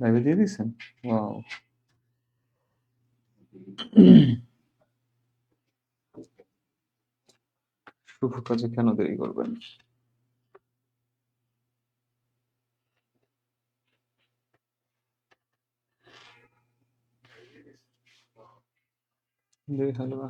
লাইভে দিয়ে দিয়েছেন? ওয়াও! শুভ কাজে কেন দেরি করবেন? দই হালুয়া।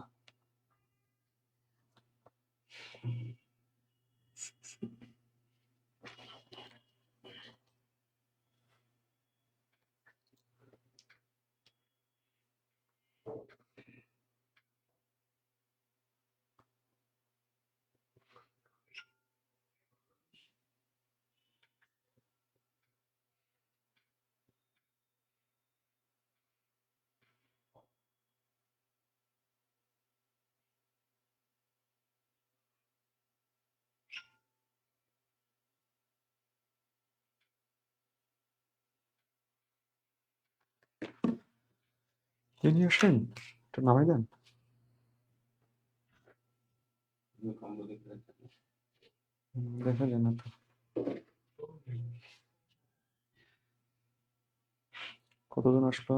কে নিয়ে আসেন? একটু নামাই দেন। দেখা যায় না তো। কতজন আসলো?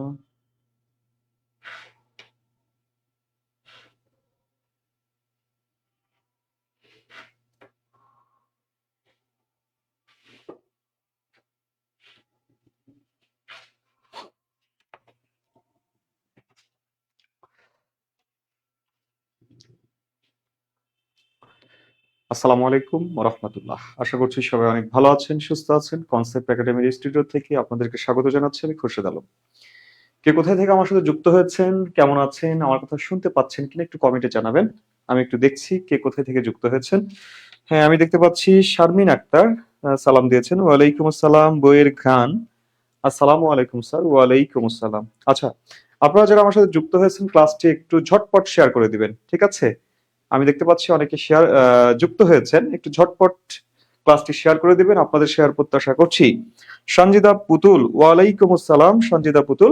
আসসালামু আলাইকুম ওয়া রাহমাতুল্লাহ। আশা করছি সবাই অনেক ভালো আছেন, সুস্থ আছেন। কনসেপ্ট একাডেমির স্টুডিও থেকে আপনাদেরকে স্বাগত জানাচ্ছি আমি খুরশেদ আলম। কে কোথায় থেকে আমার সাথে যুক্ত হয়েছেন, কেমন আছেন, আমার কথা শুনতে পাচ্ছেন কিনা একটু কমেন্টে জানাবেন। আমি একটু দেখছি কে কোথায় থেকে যুক্ত হয়েছেন। হ্যাঁ, আমি দেখতে পাচ্ছি শারমিন আক্তার সালাম দিয়েছেন। ওয়ালাইকুম আসসালাম বইয়ের গান। আসসালামু আলাইকুম স্যার। ওয়ালাইকুম আসসালাম। আচ্ছা, আপনারা যারা আমার সাথে যুক্ত হয়েছেন ক্লাসটি একটু ঝটপট শেয়ার করে দিবেন, ঠিক আছে? আমি দেখতে পাচ্ছি অনেকে শেয়ার যুক্ত হয়েছেন, একটু ঝটপট ক্লাসটি শেয়ার করে দিবেন, আপনাদের শেয়ার প্রত্যাশা করছি। সঞ্জিদা পুতুল, ওয়ালাইকুম আসসালাম সঞ্জিদা পুতুল।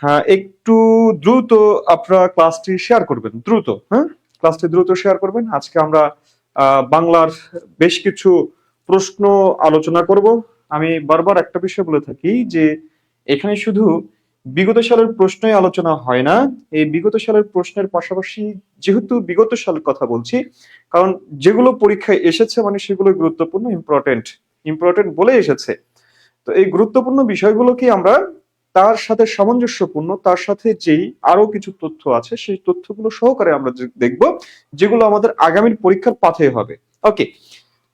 হ্যাঁ, একটু দ্রুত আপনারা ক্লাসটি শেয়ার করবেন, দ্রুত। হ্যাঁ, ক্লাসটি দ্রুত শেয়ার করবেন। আজকে আমরা বাংলার বেশ কিছু প্রশ্ন আলোচনা করব। আমি বারবার একটা বিষয় বলে থাকি যে এখানে শুধু বিগত সালের প্রশ্নই আলোচনা হয় না। এই বিগত সালের প্রশ্নের পাশাপাশি যেহেতু বিগত সালের কথা বলছি, কারণ যেগুলো পরীক্ষায় এসেছে মানে সেগুলো গুরুত্বপূর্ণ, ইম্পর্টেন্ট ইম্পর্টেন্ট বলে এসেছে। তো এই গুরুত্বপূর্ণ বিষয়গুলোকে আমরা তার সাথে সামঞ্জস্যপূর্ণ, তার সাথে যেই আরো কিছু তথ্য আছে সেই তথ্যগুলো সহকারে আমরা দেখব, যেগুলো আমাদের আগামীর পরীক্ষার পাথেয় হবে। ওকে,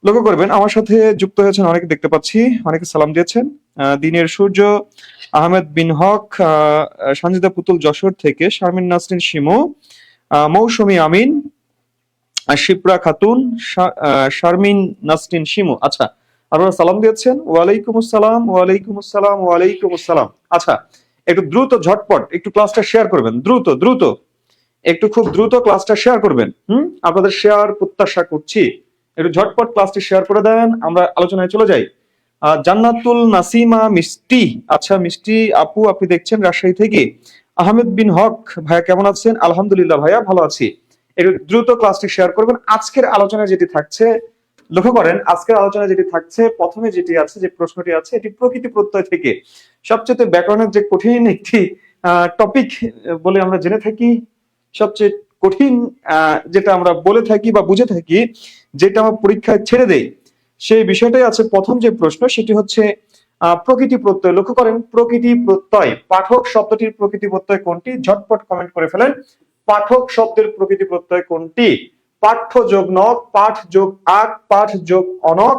লক্ষ্য করবেন আমার সাথে যুক্ত হয়েছেন অনেকে, দেখতে পাচ্ছি অনেকে সালাম দিয়েছেন। দিনের সূর্য, আহমেদ বিন হক, সঞ্জিদা পুতুল যশোর থেকে, শারমিন নাসরিন শিমু, মৌসুমী আমিন, শিপ্রা খাতুন, শারমিন নাসরিন শিমু। আচ্ছা, আপনারা সালাম দিয়েছেন। ওয়ালাইকুম আসসালাম, ওয়ালাইকুম আসসালাম, ওয়ালাইকুম আসসালাম। আচ্ছা, একটু দ্রুত ঝটপট একটু ক্লাসটা শেয়ার করবেন, দ্রুত দ্রুত, একটু খুব দ্রুত ক্লাসটা শেয়ার করবেন। আপনাদের শেয়ার প্রত্যাশা করছি। একটু ঝটপট ক্লাসটি শেয়ার করে দেন, আমরা আলোচনায় চলে যাই। জান্নাতুল নাসিমা মিষ্টি, আচ্ছা মিষ্টি আপু আপনি দেখছেন রাজশাহী থেকে। আহমেদ বিন হক ভাইয়া কেমন আছেন? আলহামদুলিল্লাহ ভাইয়া ভালো আছি। একটু দ্রুত ক্লাসটি শেয়ার করবেন। আজকের আলোচনায় যেটি থাকছে, লক্ষ্য করেন আজকের আলোচনায় যেটি থাকছে, প্রথমে যেটি আছে, যে প্রশ্নটি আছে, এটি প্রকৃতি প্রত্যয় থেকে। সবচেয়ে ব্যাকরণের যে কঠিন একটি টপিক বলে আমরা জেনে থাকি, সবচেয়ে কঠিন যেটা আমরা বলে থাকি বা বুঝে থাকি, যেটা আমরা পরীক্ষায় ছেড়ে দেই, সেই বিষয়টাই আছে। প্রথম যে প্রশ্ন সেটি হচ্ছে প্রকৃতি প্রত্যয়। লক্ষ্য করেন প্রকৃতি প্রত্যয়, পাঠক শব্দটির প্রকৃতি প্রত্যয় কোনটি? ঝটপট কমেন্ট করে ফেলেন। পাঠক শব্দের প্রকৃতি প্রত্যয় কোনটি? পাঠ্য যোগ নক, পাঠ যোগ আক, পাঠ যোগ অনক,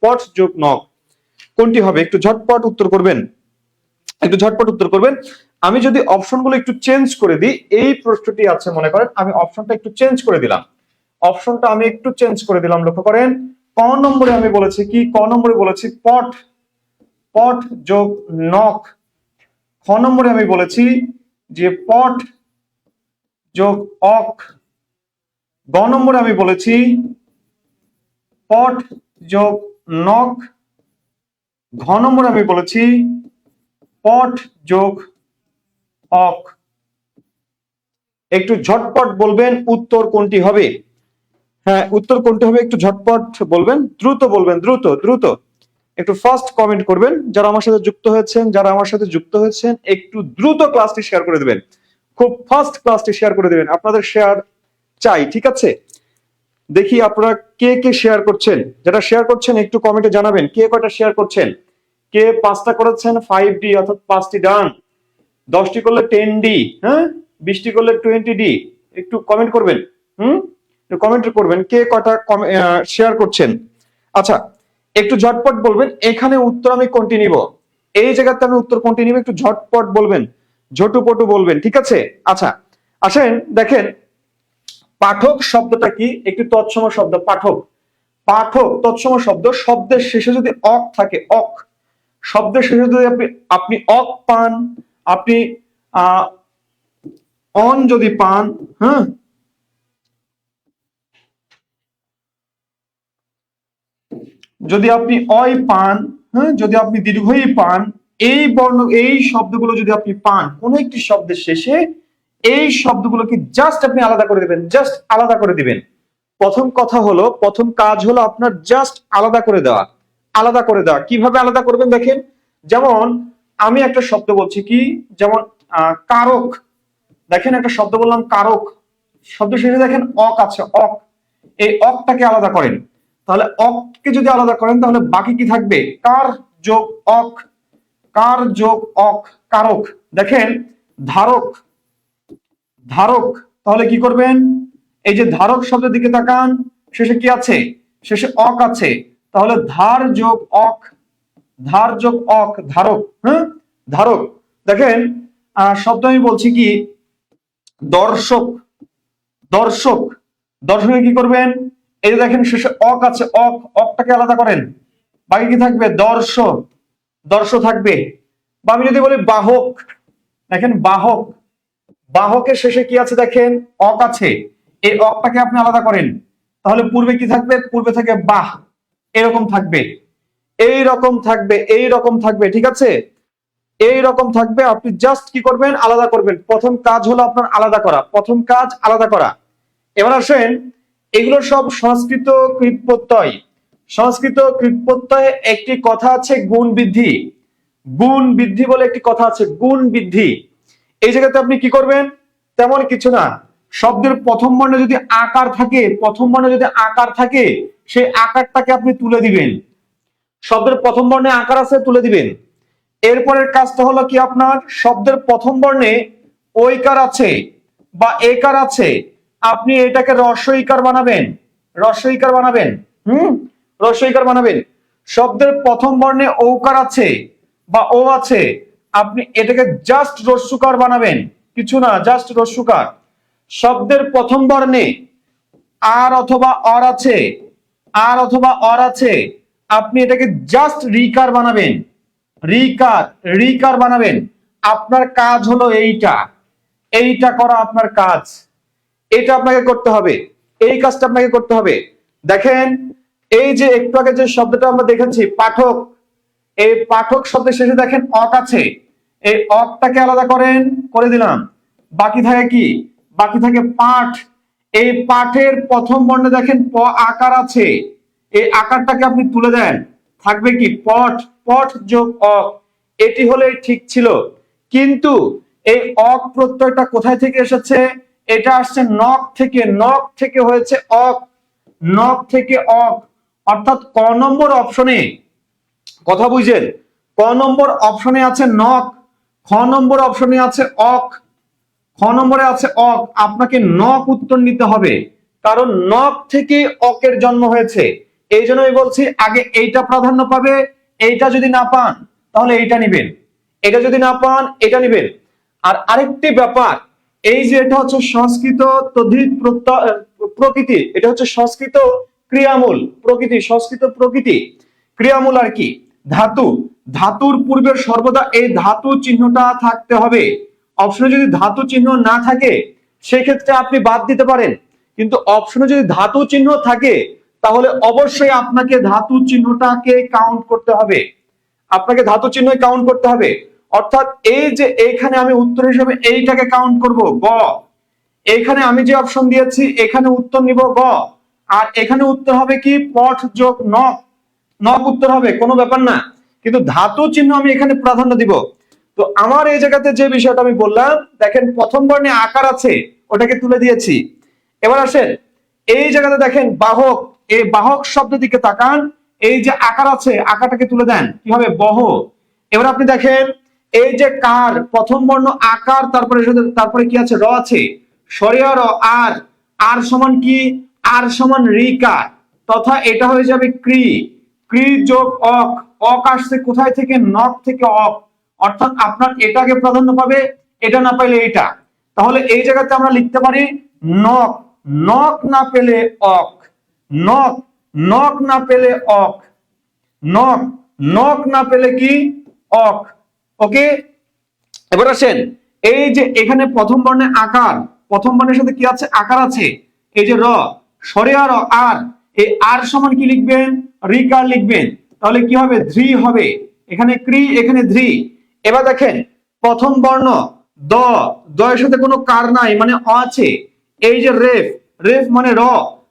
পঠ যোগ নক, কোনটি হবে? একটু ঝটপট উত্তর করবেন, একটু ঝটপট উত্তর করবেন। আমি যদি অপশনগুলো একটু চেঞ্জ করে দিই, এই প্রশ্নটি আছে মনে করেন, আমি অপশনটা একটু চেঞ্জ করে দিলাম, অপশনটা আমি একটু চেঞ্জ করে দিলাম। লক্ষ্য করেন ক নম্বরে আমি বলেছি কি? ক নম্বরে বলেছি পঠ, পঠ যোগ নক। খ নম্বরে আমি বলেছি যে পঠ যোগ অক। গ নম্বরে আমি বলেছি পঠ যোগ নক। ঘ নম্বরে আমি বলেছি পঠ যোগ অক। একটু ঝটপট বলবেন উত্তর কোনটি হবে। হ্যাঁ, উত্তর কোনটি হবে একটু ঝটপট বলবেন, দ্রুত বলবেন, দ্রুত দ্রুত। একটু ফার্স্ট কমেন্ট করবেন। যারা আমার সাথে যুক্ত হয়েছেন একটু দ্রুত ক্লাসটি শেয়ার করে দিবেন, খুব ফাস্ট ক্লাসটি শেয়ার করে দিবেন। আপনাদের শেয়ার চাই, ঠিক আছে? দেখি আপনারা কে কে শেয়ার করছেন। যারা শেয়ার করছেন একটু কমেন্টে জানাবেন কে কয়টা শেয়ার করছেন। কে 5টা করেছেন 5D অর্থাৎ 5টি ডান, 10টি করলে 10D, হ্যাঁ, 20টি করলে 20D। একটু কমেন্ট করবেন, কমেন্ট করবেন কে কয়টা শেয়ার করছেন। আচ্ছা, একটু ঝটপট বলবেন এখানে উত্তর আমি কোনটি নিব, এই জায়গাতে আমি উত্তর কোনটি নিব, একটু ঝটপট বলবেন, ঝটুপটু বলবেন, ঠিক আছে? আচ্ছা আসেন দেখেন, পাঠক শব্দটা কি? একটি তৎসম শব্দ। পাঠক, পাঠক তৎসম শব্দ। শব্দের শেষে যদি অক থাকে, অক, শব্দের শেষে যদি আপনি অক পান, আপনি অন যদি পান, হ্যাঁ, যদি আপনি অয় পান, হ্যাঁ, যদি আপনি দীর্ঘই পান, এই বর্ণ এই শব্দগুলো যদি আপনি পান কোন একটি শব্দের শেষে, এই শব্দগুলোকে জাস্ট আপনি আলাদা করে দিবেন, জাস্ট আলাদা করে দিবেন। প্রথম কথা হলো, প্রথম কাজ হলো আপনার জাস্ট আলাদা করে দেওয়া। আলাদা করে দেওয়া কিভাবে আলাদা করবেন দেখেন, যেমন আমি একটা শব্দ বলছি কি, যেমন কারক। দেখেন একটা শব্দ বললাম কারক, শব্দ শেষে দেখেন অক আছে, অক, এই অকটাকে আলাদা করেন। তাহলে অককে যদি আলাদা করেন তাহলে বাকি কি থাকবে? কার যোগ অক, কার যোগ অক, কারক। দেখেন ধারক, ধারক, তাহলে কি করবেন? এই যে ধারক শব্দের দিকে তাকান, শেষে কি আছে? শেষে অক আছে, তাহলে ধার যোগ অক, ধার যোগ অক, ধারক, হ্যাঁ, ধারক। দেখেন শব্দ আমি বলছি কি, দর্শক, দর্শক, দর্শকে কি করবেন? এই যে দেখেন শেষে অক আছে, অক, অকটাকে আলাদা করেন, বাকি কি থাকবে? দর্শ, দর্শ থাকবে। বা আমি যদি বলি বাহক, দেখেন বাহক, বাহকের শেষে কি আছে? দেখেন অক আছে, এই অকটাকে আপনি আলাদা করেন, তাহলে পূর্বে কি থাকবে? পূর্বে থেকে বাহ, এরকম থাকবে, এইরকম থাকবে, এইরকম থাকবে, ঠিক আছে? এইরকম থাকবে। আপনি জাস্ট কি করবেন? আলাদা করবেন। প্রথম কাজ হলো আপনার আলাদা করা, প্রথম কাজ আলাদা করা। এবার আসেন, এগুলো সব সংস্কৃত কৃৎপ্রত্যয়। সংস্কৃত কৃৎপ্রত্যয়ে একটি কথা আছে গুণ বৃদ্ধি, গুণ বৃদ্ধি বলে একটি কথা আছে, গুণ বৃদ্ধি। এই জায়গাতে আপনি কি করবেন? তেমন কিছু না, শব্দের প্রথম বর্ণে যদি আকার থাকে, প্রথম বর্ণে যদি আকার থাকে, সেই আকারটাকে আপনি তুলে দিবেন। শব্দের প্রথম বর্ণে আকার আছে, তুলে দিবেন। এরপরের কাজটা হলো কি, আপনার শব্দের প্রথম বর্ণে ঐকার আছে বা একার আছে, আপনি এটাকে রস্বইকার বানাবেন, রস্বইকার বানাবেন, রস্বইকার বানাবেন। শব্দের প্রথম বর্ণে ঔকার আছে বা ও আছে, আপনি এটাকে জাস্ট রস্যুকার বানাবেন, কিছু না, জাস্ট রস্যুকার। শব্দের প্রথম বর্ণে আর অথবা অর আছে, আর অথবা অর আছে, আপনি এটাকে জাস্ট রিকার বানাবেন, রিকার, রিকার বানাবেন। আপনার কাজ হলো এইটা, এইটা করা আপনার কাজ, এটা আপনাকে করতে হবে, এই কাজটা আপনাকে করতে হবে। দেখেন এই যে একটু আগে যে শব্দটা আমরা দেখেছি পাঠক, এই পাঠক শব্দের শেষে দেখেন অক আছে, এই অকটাকে আলাদা করেন, করে দিলাম। বাকি থাকে কি? বাকি থাকে পাঠ। এই পাঠের প্রথম বর্ণে দেখেন প আকার আছে, এই আকারটাকে আপনি তুলে দেন, থাকবে কি? পঠ, পঠ যোগ অক। এটি হলে ঠিক ছিল, কিন্তু এই অক প্রত্যয়টা কোথায় থেকে এসেছে? এটা আসছে নখ থেকে, নখ থেকে হয়েছে অক, নখ থেকে অক। অর্থাৎ ক নম্বর অপশনে, কথা বুঝেন, ক নম্বর অপশনে আছে নখ, খ নম্বর অপশনে আছে অক, খ নম্বরে আছে অক। আপনাকে নখ উত্তর নিতে হবে, কারণ নখ থেকে অকের জন্ম হয়েছে। এই জন্য আমি বলছি আগে এইটা প্রাধান্য পাবে, এইটা যদি না পান তাহলে এইটা নিবেন, এটা যদি না পান এটা নিবেন। আর আরেকটি ব্যাপার, এই যে এটা হচ্ছে সংস্কৃত তদ্ধিত প্রকৃতি, এটা হচ্ছে সংস্কৃত ক্রিয়ামূল প্রকৃতি, সংস্কৃত প্রকৃতি ক্রিয়ামূল আর কি, ধাতু, ধাতুর পূর্বে সর্বদা এই ধাতু চিহ্নটা থাকতে হবে। অপশনে যদি ধাতু চিহ্ন না থাকে সেক্ষেত্রে আপনি বাদ দিতে পারেন, কিন্তু অপশনে যদি ধাতু চিহ্ন থাকে তাহলে অবশ্যই আপনাকে ধাতু চিহ্নটাকে কাউন্ট করতে হবে, আপনাকে ধাতু চিহ্ন কাউন্ট করতে হবে। অর্থাৎ এই যে এইখানে আমি উত্তর হিসেবে এইটাকে কাউন্ট করব গ, এখানে আমি যে অপশন দিয়েছি এখানে উত্তর নিব গ, আর এখানে উত্তর হবে কি? পঠ যোগ নখ। নক উত্তর হবে, কোনো ব্যাপার না। কিন্তু ধাতু চিহ্ন আমি এখানে প্রাধান্য দিব। তো আমার এই জায়গাতে যে বিষয়টা আমি বললাম, দেখেন প্রথম বর্ণে আকার আছে, ওটাকে তুলে দিয়েছি। এবার আসেন এই জায়গাতে দেখেন বাহক, এই বাহক শব্দের দিকে তাকান, এই যে আকার আছে আকারটাকে তুলে দেন, কি হবে বহ। এবার আপনি দেখেন এই যে কার প্রথম বর্ণ আকার, তারপরে কি আছে র আছে, সরিয়া র, আর আর সমান কি, আর সমান রিকার, তথা এটা হয়ে যাবে ক্রি, ক্রি যোগ অক, অক আসছে কোথায় থেকে, নক থেকে অক, অর্থাৎ আপনার এটাকে প্রাধান্য পাবে, এটা না পাইলে এটা। তাহলে এই জায়গাতে আমরা লিখতে পারি নক, নক না পেলে অক, নক, নক না পেলে অক, নক, নক না পেলে কি অক। ওকে, এবার আসেন এই যে এখানে প্রথম বর্ণে আকার, প্রথম বর্ণের সাথে কি আছে আকার আছে, এই যে র, সরে আর আর, এই আর সমান কি লিখবেন, রিকার লিখবেন, তাহলে কি হবে ধ্রি হবে, এখানে ক্রি এখানে ধ্রি। এবার দেখেন প্রথম বর্ণ দ, দ এর সাথে কোনো কার নাই মানে অ আছে, এই যে রেফ, রেফ মানে র,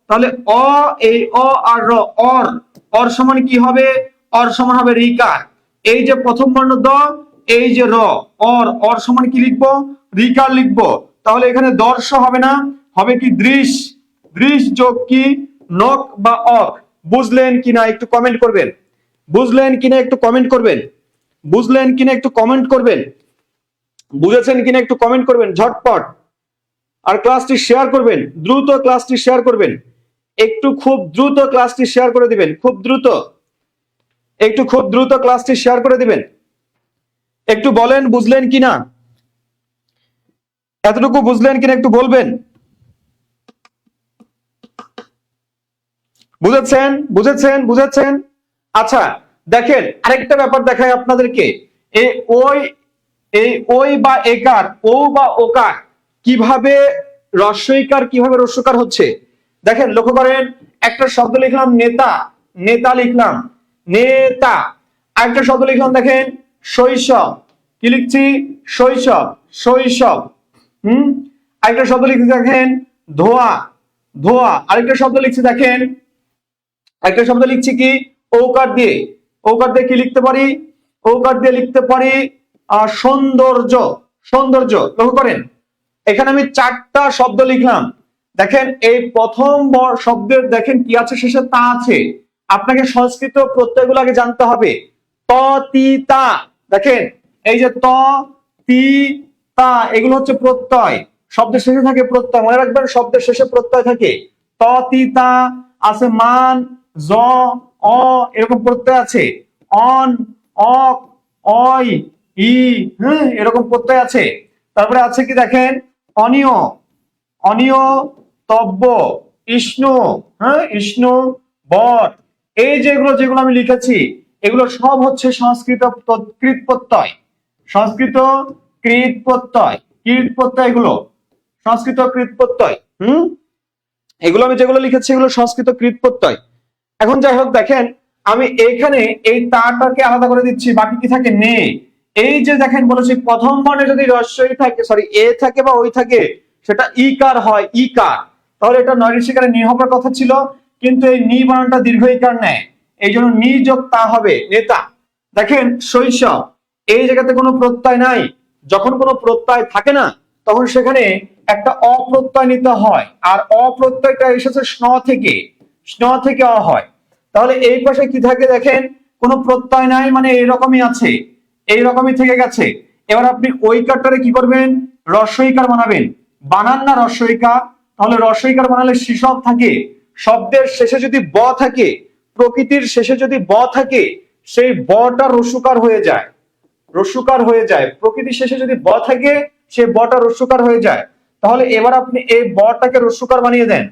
তাহলে অ, এই অ আর র, অর, অর সমান কি হবে, অর সমান হবে রিকার। এই যে প্রথম বর্ণ দ, এই যে র, অর, অর সমান কি লিখবো, রিকার লিখবো। তাহলে এখানে দর্শ হবে না, হবে কি দৃশ, দৃশ যোগ কি নক বা অক। বুঝলেন কিনা একটু কমেন্ট করবেন, বুঝলেন কিনা একটু কমেন্ট করবেন, বুঝলেন কিনা একটু কমেন্ট করবেন, বুঝেছেন কিনা একটু কমেন্ট করবেন ঝটপট। আর ক্লাসটি শেয়ার করবেন, দ্রুত ক্লাসটি শেয়ার করবেন, একটু খুব দ্রুত ক্লাসটি শেয়ার করে দিবেন, খুব দ্রুত, একটু খুব দ্রুত ক্লাসটি শেয়ার করে দিবেন। একটু বলেন বুঝলেন কিনা, এতটুকু বুঝলেন কিনা একটু বলবেন। বুঝেছেন, বুঝেছেন, বুঝেছেন। আচ্ছা দেখেন আরেকটা ব্যাপার দেখাই আপনাদেরকে, এই ওই, এই ওই বা একার, ও বা ওকার কিভাবে রস্বইকার কিভাবে রস্যকার হচ্ছে দেখেন, লক্ষ্য করেন। একটা শব্দ লিখলাম নেতা, নেতা লিখলাম, নেতা। আরেকটা শব্দ লিখলাম দেখেন শৈশব, কি লিখছি শৈশব, শৈশব। আরেকটা শব্দ লিখছি দেখেন ধোয়া, ধোয়া। আরেকটা শব্দ লিখছি দেখেন, একটা শব্দ লিখছি কি ঔকার দিয়ে, ঔকার দিয়ে কি লিখতে পারি, ঔকার দিয়ে লিখতে পারি সৌন্দর্য, সৌন্দর্য। লক্ষ্য করেন এখানে আমি চারটা শব্দ লিখলাম, দেখেন এই প্রথম শব্দের দেখেন কি আছে শেষে তা আছে, আপনাকে সংস্কৃত প্রত্যয়গুলো আগে জানতে হবে। ত তি তা, দেখেন এই যে ত তি তা এগুলো হচ্ছে প্রত্যয়, শব্দের শেষে থাকে প্রত্যয়, মনে রাখবেন শব্দের শেষে প্রত্যয় থাকে। ত তি তা আছে, মান, জ, অ এরকম প্রত্যয় আছে, অন, অক, অই, ই, এরকম প্রত্যয় আছে। তারপরে আছে কি দেখেন অনিয়, অনিয়, তব্য, ইষ্ণু, ইষ্ণু, বর। এই যেগুলো যেগুলো আমি লিখেছি এগুলো সব হচ্ছে সংস্কৃত কৃত প্রত্যয়, সংস্কৃত কৃত প্রত্যয়, কৃত প্রত্যয় এগুলো সংস্কৃত কৃত প্রত্যয়। এগুলো আমি যেগুলো লিখেছি এগুলো সংস্কৃত কৃত প্রত্যয়। এখন যাই হোক দেখেন আমি এখানে এই তাটাকে আলাদা করে দিচ্ছি, বাকি কি থাকে নে। এই যে দেখেন বলেছি প্রথম বর্ণে যদি রস্বই থাকে, সরি এ থাকে বা ওই থাকে সেটা ইকার হয়, ইকার। তাহলে এটা নৈরিশিকারে নি হবার কথা ছিল, কিন্তু এই নি বানানটা দীর্ঘ ইকার নেয়, এই জন্য নি যোগ তা হবে নেতা। দেখেন শৈশব, এই জায়গাতে কোনো প্রত্যয় নাই, যখন কোনো প্রত্যয় থাকে না তখন সেখানে একটা অপ্রত্যয় নিতে হয়, আর অপ্রত্যয়টা এসেছে স্ন থেকে, স্ন থেকে অ হয়। তাহলে এই পাশে কি থাকে দেখেন কোনো প্রত্যয় নাই মানে এইরকমই আছে, এইরকমই থেকে গেছে। এবার আপনি ওই কারটারে কি করবেন, রস্বইকার বানাবেন, বানান না রস্বইকার। তাহলে রস্বইকার বানালে শিশব থাকে, শব্দের শেষে যদি ব থাকে, প্রকৃতির শেষে যদি ব থাকে সেই বটা রস্যকার হয়ে যায়, রস্যকার হয়ে যায়। প্রকৃতির শেষে যদি ব থাকে সেই বটা রস্যকার হয়ে যায়। তাহলে এবার আপনি এই বটাকে রস্যকার বানিয়ে দেন,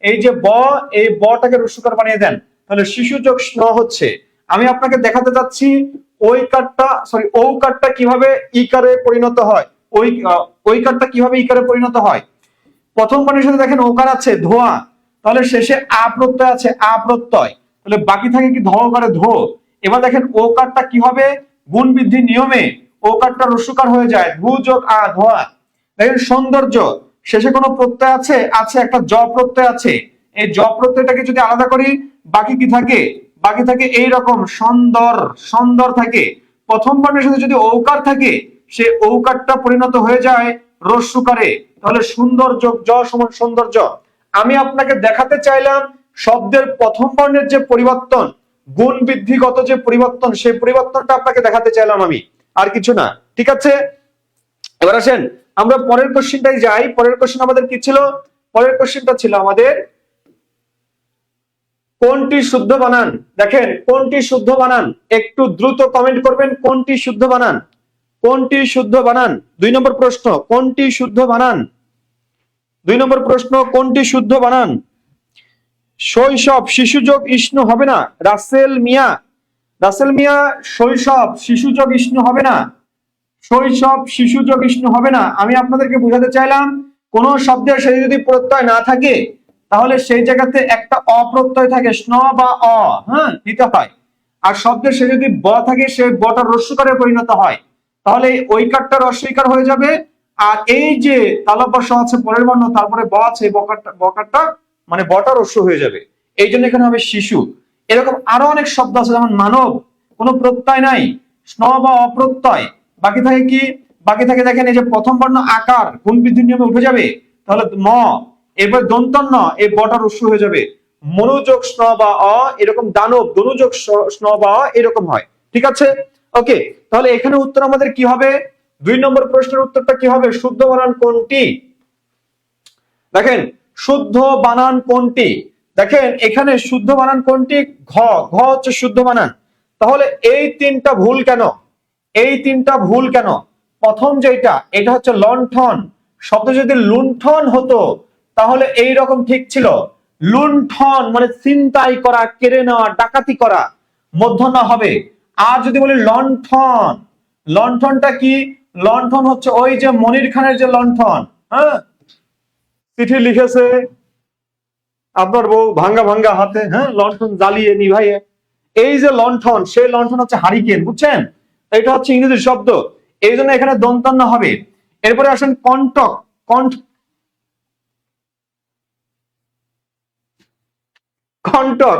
এই যে ব, এই বটাকে রস্যকার বানিয়ে দেন, তাহলে শিশু যোগ স্ন হচ্ছে। আমি আপনাকে দেখাতে যাচ্ছি ওই কারটা, সরি ও কারটা কিভাবে ইকারে পরিণত হয়, ওই কারটা কিভাবে ইকারে পরিণত হয়। প্রথম বর্ণের সাথে দেখেন ওকার আছে ধোয়া, তাহলে শেষে আ প্রত্যয় আছে, আ প্রত্যয়, তাহলে বাকি থাকে কি ধ করে ধো। এবার দেখেন ও কারটা কি হবে, গুণ বৃদ্ধি নিয়মে ও কারটা রস্যকার হয়ে যায়, ধু যোগ আ ধোয়া। দেখেন সৌন্দর্য, শেষে কোনো প্রত্যয় আছে, আছে একটা জ প্রত্যয় আছে, এই জ প্রত্যয়টাকে যদি আলাদা করি বাকি কি থাকে বাকি থাকে এইরকম সুন্দর, সুন্দর থাকে। প্রথম বর্ণের সাথে যদি ঔকার থাকে, সে ঔকারটা পরিণত হয়ে যায় রস্যকারে, তাহলে সুন্দর যোগ জ সমান সৌন্দর্য। আমি আপনাকে দেখাতে চাইলাম শব্দের প্রথম বর্ণের যে পরিবর্তন, গুণ বৃদ্ধিগত যে পরিবর্তন, সেই পরিবর্তনটা আপনাকে দেখাতে চাইলাম আমি, আর কিছু না। ঠিক আছে, এবার আসেন আমরা পরের কোশ্চেনটাই যাই। পরের কোশ্চেন আমাদের কি ছিল? পরের কোশ্চেনটা ছিল আমাদের কোনটি শুদ্ধ বানান। দেখেন কোনটি শুদ্ধ বানান, একটু দ্রুত কমেন্ট করবেন কোনটি শুদ্ধ বানান, কোনটি শুদ্ধ বানান। 2 নম্বর প্রশ্ন, কোনটি শুদ্ধ বানান? 2 নম্বর প্রশ্ন, কোনটি শুদ্ধ বানান? শৈশব শিশুযোগ ইষ্ণু হবে না, রাসেল মিয়া। রাসেল মিয়া, শৈশব শিশুযোগ ইষ্ণু হবে না, শৈশব শিশুযোগ ইষ্ণু হবে না। আমি আপনাদেরকে বোঝাতে চাইলাম কোন শব্দের সাথে যদি প্রত্যয় না থাকে, তাহলে সেই জায়গাতে একটা অপ্রত্যয় থাকে, স্ন বা অ, হ্যাঁ দিতে হয়। আর শব্দের সাথে যদি ব থাকে, সেই বটা রস্যকারে পরিণত হয়, তাহলে ওই কারটা রস্যইকার হয়ে যাবে। আর এই যে তালব্য আছে পরের বর্ণ, তারপরে ব আছে, বকারটা মানে বটা রস্য হয়ে যাবে, এই জন্য এখানে হবে শিশু। এরকম আরো অনেক শব্দ আছে, যেমন মানব, কোনো প্রত্যয় নাই, স্ন বা অপ্রত্যয়। বাকি থাকে কি? বাকি থাকে দেখেন এই যে প্রথম বর্ণ আকার গুণ বৃদ্ধির নিয়মে উঠে যাবে, তাহলে ম, এবার দন্তন্য, এই বটা রস্য হয়ে যাবে। মনোযোগ স্ন বা অ, এরকম দানব দনুযোগ স্ন বা অ, এরকম হয়। ঠিক আছে, ওকে। তাহলে এখানে উত্তর আমাদের কি হবে? 2 নম্বর প্রশ্নের উত্তরটা কি হবে? শুদ্ধ বানান কোনটি? দেখেন শুদ্ধ বানান কোনটি, দেখেন এখানে শুদ্ধ বানান কোনটি? ঘ, ঘ হচ্ছে শুদ্ধ বানান। তাহলে এই তিনটা ভুল কেন? এই তিনটা ভুল কেন? প্রথম যেটা, এটা হচ্ছে লণ্ঠন। শব্দ যদি লুণ্ঠন হতো তাহলে এই রকম ঠিক ছিল। লুণ্ঠন মানে ছিনতাই করা, কেড়ে নেওয়া, ডাকাতি করা, মূর্ধন্য হবে। আর যদি বলি লণ্ঠন, লণ্ঠনটা কি? লণ্ঠন হচ্ছে ওই যে মনির খানের যে লণ্ঠন, হ্যাঁ, চিঠি লিখেছে আপনার বউ ভাঙ্গা ভাঙ্গা হাতে, হ্যাঁ, লণ্ঠন জ্বালিয়ে নিভাইয়ে, এই যে লণ্ঠন, সেই লণ্ঠন হচ্ছে হারিকেন, বুঝছেন? এটা হচ্ছে ইংরেজি শব্দ, এই জন্য এখানে দন্তান্ন হবে। এরপরে আসেন কণ্টক, কণ্টক,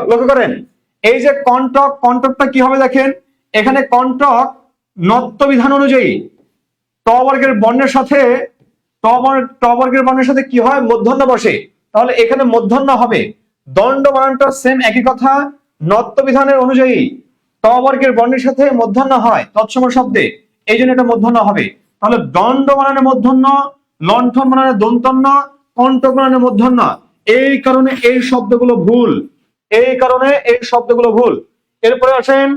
লক্ষ্য করেন এই যে কণ্টক, কণ্টকটা কি হবে দেখেন, এখানে কণ্টক নত্ব বিধান অনুযায়ী ট বর্গের বর্ণের সাথে ট বর্গের বর্ণের সাথে কি হয়? মূর্ধন্য বসে, তাহলে এখানে মূর্ধন্য হবে। দণ্ড বানানটা সেম, একই কথা, নত্ব বিধানের অনুযায়ী ট বর্গের বর্ণের সাথে মূর্ধন্য হয় তৎসম শব্দে, এই জন্য এটা মূর্ধন্য হবে। তাহলে দণ্ড বানানে মূর্ধন্য, লণ্ঠন বানানে দন্তন্য, কণ্টক বানানে মূর্ধন্য। এই কারণে এই শব্দগুলো ভুল, এই কারণে এই শব্দগুলো ভুল। এরপরে আসেন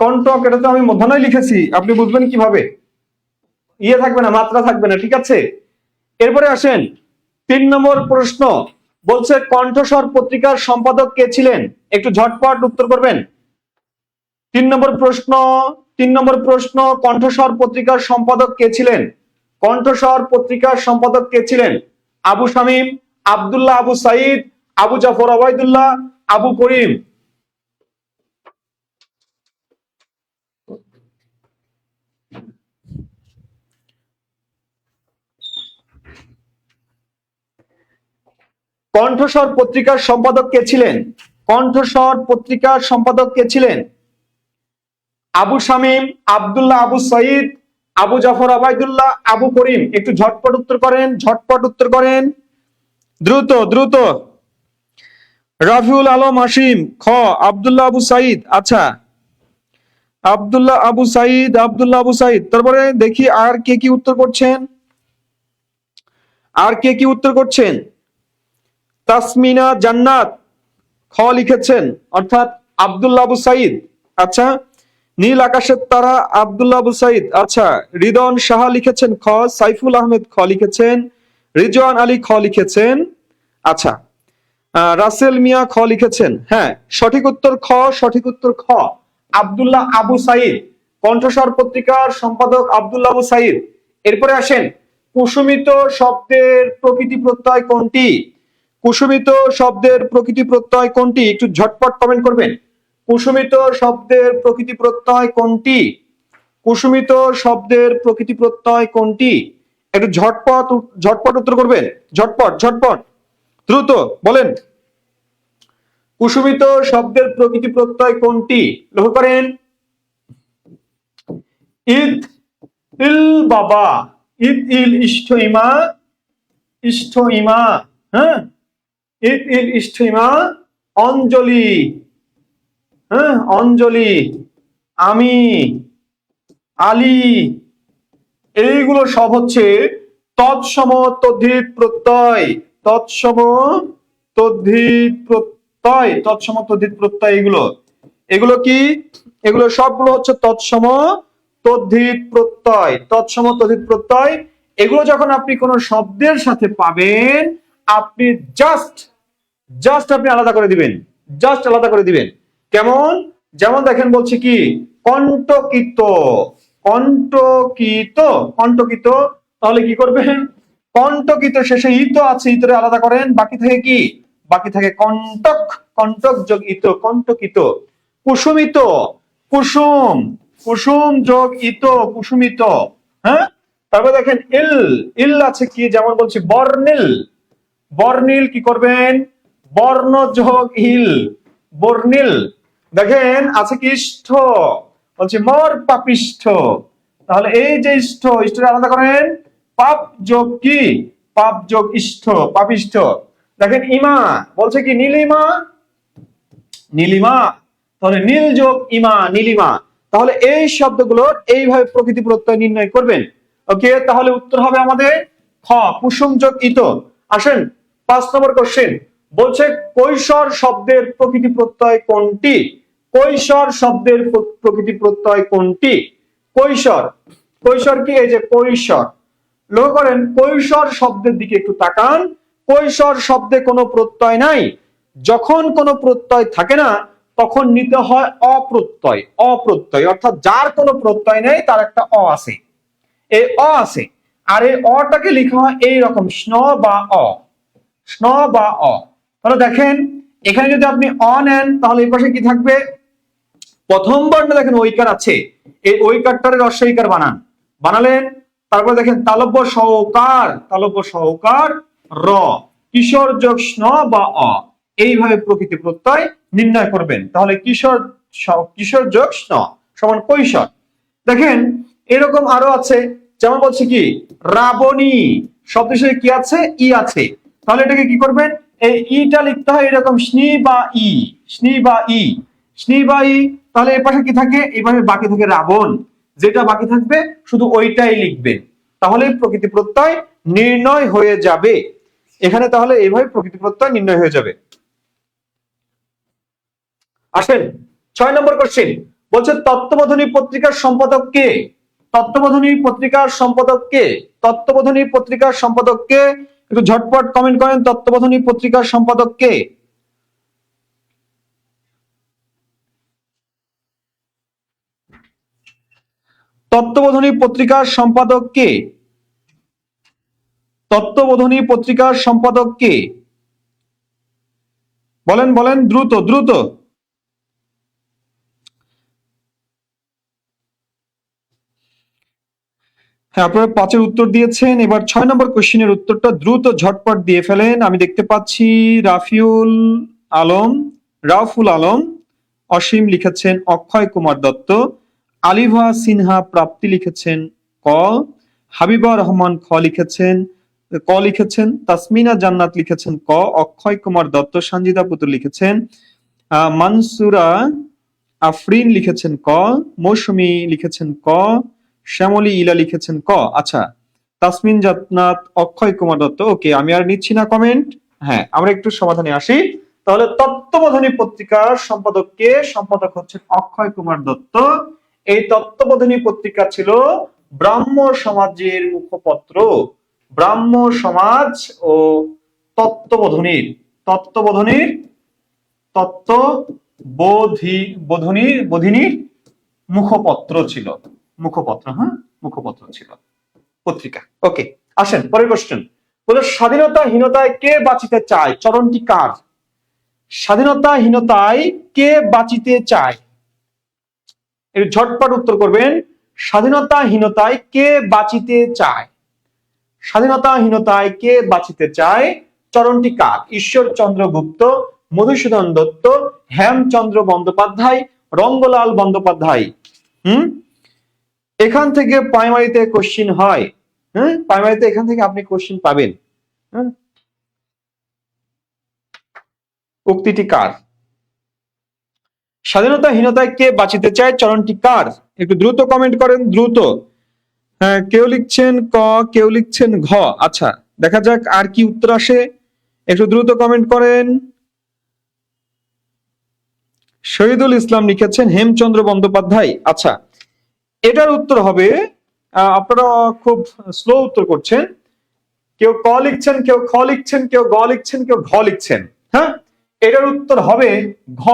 কণ্টক, এটা তো আমি মূর্ধন্যই লিখেছি, আপনি বুঝবেন কিভাবে? ইয়ে থাকবে না, মাত্রা থাকবে না, ঠিক আছে। এরপরে আসেন 3 নম্বর প্রশ্ন, বলছে কণ্ঠস্বর পত্রিকার সম্পাদক কে ছিলেন? একটু ঝটপট উত্তর করবেন। 3 নম্বর প্রশ্ন, 3 নম্বর প্রশ্ন, কণ্ঠস্বর পত্রিকার সম্পাদক কে ছিলেন? কণ্ঠস্বর পত্রিকার সম্পাদক কে ছিলেন? আবু শামীম, আব্দুল্লাহ আবু সাইদ, আবু জাফর ওবায়দুল্লাহ, আবু করিম। কণ্ঠস্বর পত্রিকার সম্পাদক কে ছিলেন? কণ্ঠস্বর পত্রিকার সম্পাদক কে ছিলেন? আবু শামীম, আব্দুল্লাহ আবু সাইদ, আবু জাফর ওবায়দুল্লাহ, আবু করিম। একটু ঝটপট উত্তর করেন, ঝটপট উত্তর করেন, দ্রুত দ্রুত। রাফিউল আলম হাসিম, খ আব্দুল্লাহ আবু সাইদ। আচ্ছা, আব্দুল্লাহ আবু সাইদ, আব্দুল্লাহ আবু সাইদ। তারপরে দেখি আর কে কি উত্তর করছেন, আর কে কি উত্তর করছেন? তাসমিনা জান্নাত খ লিখেছেন, অর্থাৎ আব্দুল্লাহ আবু সাইদ। আচ্ছা, নীল আকাশের তারা, আব্দুল্লাহ আবু সাইদ। আচ্ছা, রিদন সাহা লিখেছেন খ, সাইফুল আহমেদ খ লিখেছেন, রিজওয়ান আলী খ লিখেছেন। আচ্ছা, রাসেল মিয়া খ লিখেছেন। হ্যাঁ, সঠিক উত্তর খ, সঠিক উত্তর খ, আব্দুল্লাহ আবু সাইদ। কণ্ঠস্বর পত্রিকার সম্পাদক আব্দুল্লাহ আবু সাইদ। এরপরে আসেন কুসুমিত শব্দের প্রকৃতি প্রত্যয় কোনটি? কুসুমিত শব্দের প্রকৃতি প্রত্যয় কোনটি? একটু ঝটপট কমেন্ট করবেন। কুসুমিত শব্দের প্রকৃতি প্রত্যয় কোনটি? কুসুমিত শব্দের প্রকৃতি প্রত্যয় কোনটি? একটু ঝটপট ঝটপট উত্তর করবেন, ঝটপট ঝটপট। দ্রুত বলেন। কুসুমিত শব্দের প্রকৃতি প্রত্যয় কোনটি? লক্ষ্য করেন। ঈদ ইল বাবা, ঈদ ইল ইষ্ঠ ইমা, ইষ্ঠ ইমা, হ্যাঁ, ঈদ ইল ইষ্ঠ ইমা, অঞ্জলি, হ্যাঁ, অঞ্জলি, আমি, আলী, এইগুলো সব হচ্ছে তৎসম তদ্ধিত প্রত্যয়, তৎসম তদ্ধিত প্রত্যয়, তৎসম তদ্ধিত প্রত্যয়। এগুলো এগুলো কি? এগুলো সবগুলো হচ্ছে তৎসম তদ্ধিত প্রত্যয়, তৎসম তদ্ধিত প্রত্যয়। এগুলো যখন আপনি কোন শব্দের সাথে পাবেন, আপনি জাস্ট জাস্ট আপনি আলাদা করে দিবেন, জাস্ট আলাদা করে দিবেন। কেমন? যেমন দেখেন বলছে কি, কণ্টকিত, কণ্টকিত, কণ্টকিত। তাহলে কি করবেন? কণ্টকিত শেষে ইত আছে, ইতরে আলাদা করেন, বাকি থাকে কি? বাকি থাকে কণ্টক, কণ্টক যোগ ইত, কণ্টকিত। কুসুমিত, কুসুম, কুসুম যোগ ইত, কুসুমিত, হ্যাঁ। তারপর দেখেন ইল, ইল আছে কি? যেমন বলছি বর্ণিল, বর্ণিল কি করবেন? বর্ণ যোগ ইল, বর্ণিল। দেখেন আছে কি ইষ্ঠ, বলছি মর পাপিষ্ঠ। তাহলে এই যে ইষ্ঠ, ইষ্ঠটা আলাদা করেন, পাপ যোগ কি? পাপ যোগ ইষ্ঠ, পাপিষ্ঠ। দেখেন ইমা, বলছে কি নীলিমা, নীলিমা। তাহলে নীল যোগ ইমা, নীলিমা। তাহলে এই শব্দগুলোর এইভাবে প্রকৃতি প্রত্যয় নির্ণয় করবেন। ওকে, তাহলে উত্তর হবে আমাদের খ, কুসুম যোগ ইত। আসেন 5 নম্বর কোশ্চেন, বলছে কৈশোর শব্দের প্রকৃতি প্রত্যয় কোনটি? কৈশোর শব্দের প্রকৃতি প্রত্যয় কোনটি? কৈশোর, কৈশোর কি? এই যে কৈশোর। লক্ষ্য করেন, কৈশোর শব্দের দিকে একটু তাকান। কৈশোর শব্দে কোনো প্রত্যয় নাই। যখন কোনো প্রত্যয় থাকে না, তখন নিতে হয় অপ্রত্যয়, অপ্রত্যয় অর্থাৎ যার কোনো প্রত্যয় নেই, তার একটা অ আছে, এই অ আছে। আর এই অটাকে লেখা হয় এইরকম, স্ন বা অ, স্ন বা অ। তাহলে দেখেন এখানে যদি আপনি অ নেন, তাহলে এই পাশে কি থাকবে? প্রথম বর্ণে দেখেন ঐকার আছে, এই ঐকারটারে রস্বইকার বানান, বানালেন। তারপর দেখেন তালব্য সহকার, তালব্য সহকার র, কিশোর যোগ স্ন বা অ, এইভাবে প্রকৃতি প্রত্যয় নির্ণয় করবেন। তাহলে কিশোর, কিশোর যোগ স্ন সমান কৈশোর। দেখেন এরকম আরো আছে, যেমন বলছে কি রাবণী, শব্দ শেষে কি আছে? ই আছে। তাহলে এটাকে কি করবেন? এই ইটা লিখতে হয় এরকম, স্নি বা ই, স্নি বা ই, স্নি বা ই। তাহলে এর পাশে কি থাকে? এইভাবে বাকি থাকে রাবণ, যেটা বাকি থাকবে শুধু ওইটাই লিখবেন। তাহলে প্রকৃতি প্রত্যয় নির্ণয় হয়ে যাবে এখানে। তাহলে এইভাবে প্রকৃতি প্রত্যয় নির্ণয় হয়ে যাবে। আসেন 6 নম্বর কোশ্চেন, বলছে তত্ত্ববোধিনী পত্রিকার সম্পাদক কে? তত্ত্ববোধিনী পত্রিকার সম্পাদক কে? তত্ত্ববোধিনী পত্রিকার সম্পাদক কে? একটু ঝটপট কমেন্ট করেন, তত্ত্ববোধিনী পত্রিকার সম্পাদক কে? তত্ত্ববোধিনী পত্রিকার সম্পাদক কে? তত্ত্ববোধিনী পত্রিকার সম্পাদক কে? বলেন বলেন, দ্রুত দ্রুত। হ্যাঁ, আপনারা 5-এর উত্তর দিয়েছেন। এবার 6 নম্বর কোশ্চেনের উত্তরটা দ্রুত ঝটপট দিয়ে ফেলেন। আমি দেখতে পাচ্ছি রাফিউল আলম, রাফুল আলম, অসীম লিখেছেন অক্ষয় কুমার দত্ত, আলিভা সিনহা প্রাপ্তি লিখেছেন ক, হাবিবা রহমান খ লিখেছেন, ক লিখেছেন, তাসমিনা জান্নাত লিখেছেন ক, অক্ষয় কুমার দত্ত, সঞ্জিদা পুতুল লিখেছেন, মানসুরা আফরিন লিখেছেন ক, মৌসুমী লিখেছেন ক, শ্যামলী ইলা লিখেছেন ক। আচ্ছা, তাসমিন জান্নাত, অক্ষয় কুমার দত্ত। ওকে, আমি আর নিচ্ছি না কমেন্ট। হ্যাঁ, আমরা একটু সমাধানে আসি। তাহলে তত্ত্ববোধিনী পত্রিকার সম্পাদক কে? সম্পাদক হচ্ছেন অক্ষয় কুমার দত্ত। এই তত্ত্ববোধিনী পত্রিকা ছিল ব্রাহ্ম সমাজের মুখপত্র, ব্রাহ্ম সমাজ ও তত্ত্ববোধিনীর, তত্ত্ববোধিনীর, বোধিনীর মুখপত্র ছিল, মুখপত্র, হ্যাঁ, মুখপত্র ছিল পত্রিকা। ওকে, আসেন পরের কোশ্চেন। বলে স্বাধীনতাহীনতায় কে বাঁচিতে চায়? চরণটি কার? স্বাধীনতাহীনতায় কে বাঁচিতে চায়? এর ঝটপট উত্তর করবেন। স্বাধীনতাহীনতায় কে বাঁচিতে চায়? স্বাধীনতাহীনতায় কে বাঁচিতে চায়? চরণটি কার? ঈশ্বরচন্দ্র গুপ্ত, মধুসূদন দত্ত, হেমচন্দ্র বন্দ্যোপাধ্যায়, রঙ্গলাল বন্দ্যোপাধ্যায়। এখান থেকে প্রাইমারিতে কোশ্চিন হয়। প্রাইমারিতে এখান থেকে আপনি কোশ্চিন পাবেন। উক্তিটি কার? স্বাধীনতাহীনতায় কে বাঁচিতে চায়? চরণটি কার? একটু দ্রুত কমেন্ট করেন, দ্রুত। হ্যাঁ, কেউ লিখছেন ক, কেউ লিখছেন ঘ। আচ্ছা, দেখা যাক আর কি উত্তর আসে। একটু দ্রুত কমেন্ট করেন। শহীদুল ইসলাম লিখেছেন হেমচন্দ্র বন্দ্যোপাধ্যায়। আচ্ছা, এটার উত্তর হবে, আপনারা খুব স্লো উত্তর করছেন। কেউ ক লিখছেন, কেউ খ লিখছেন, কেউ গ লিখছেন, কেউ ঘ লিখছেন। হ্যাঁ, এটার উত্তর হবে ঘ,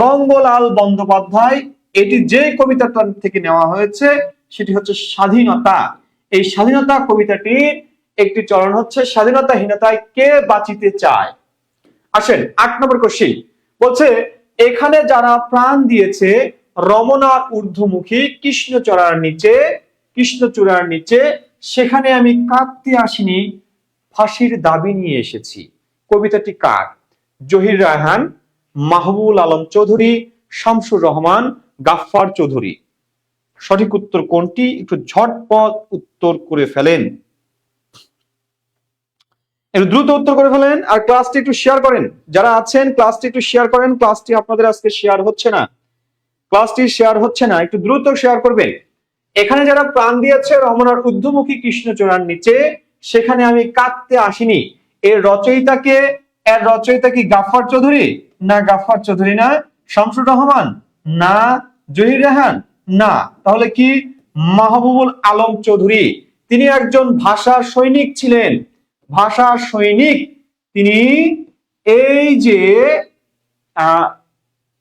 রঙ্গলাল বন্দ্যোপাধ্যায়। এটি যে কবিতাটা থেকে নেওয়া হয়েছে সেটি হচ্ছে স্বাধীনতা। এই স্বাধীনতা কবিতাটির একটি চরণ হচ্ছে স্বাধীনতাহীনতায় কে বাঁচিতে চায়। আসেন 8 নম্বর কোশ্চেন বলছে, এখানে যারা প্রাণ দিয়েছে রমনার ঊর্ধ্বমুখী কৃষ্ণচূড়ার নিচে, সেখানে আমি কাঁদতে আসিনি, ফাঁসির দাবি নিয়ে এসেছি। কবিতাটি কার? জহির রায়হান, মাহবুবুল আলম চৌধুরী, শামসুর রহমান, গাফফার চৌধুরী। সঠিক উত্তর কোনটি? একটু ঝটপট উত্তর করে ফেলেন, একটু দ্রুত উত্তর করে ফেলেন। আর ক্লাসটি একটু শেয়ার করেন, যারা আছেন ক্লাসটি একটু শেয়ার করেন। ক্লাসটি আপনাদের আজকে শেয়ার হচ্ছে না, ক্লাসটি শেয়ার হচ্ছে না, একটু দ্রুত শেয়ার করবেন। এখানে যারা প্রাণ দিয়েছে রমনার ঊর্ধ্বমুখী কৃষ্ণচূড়ার নিচে, সেখানে আমি কাঁদতে আসিনি। এর রচয়িতা কে? এর রচয়িতা কি গাফফার চৌধুরী? না, গাফফার চৌধুরী না। শামসুর রহমান? না। জহির রেহান? না। তাহলে কি? মাহবুবুল আলম চৌধুরী। তিনি একজন ভাষা সৈনিক ছিলেন, ভাষা সৈনিক। তিনি এই যে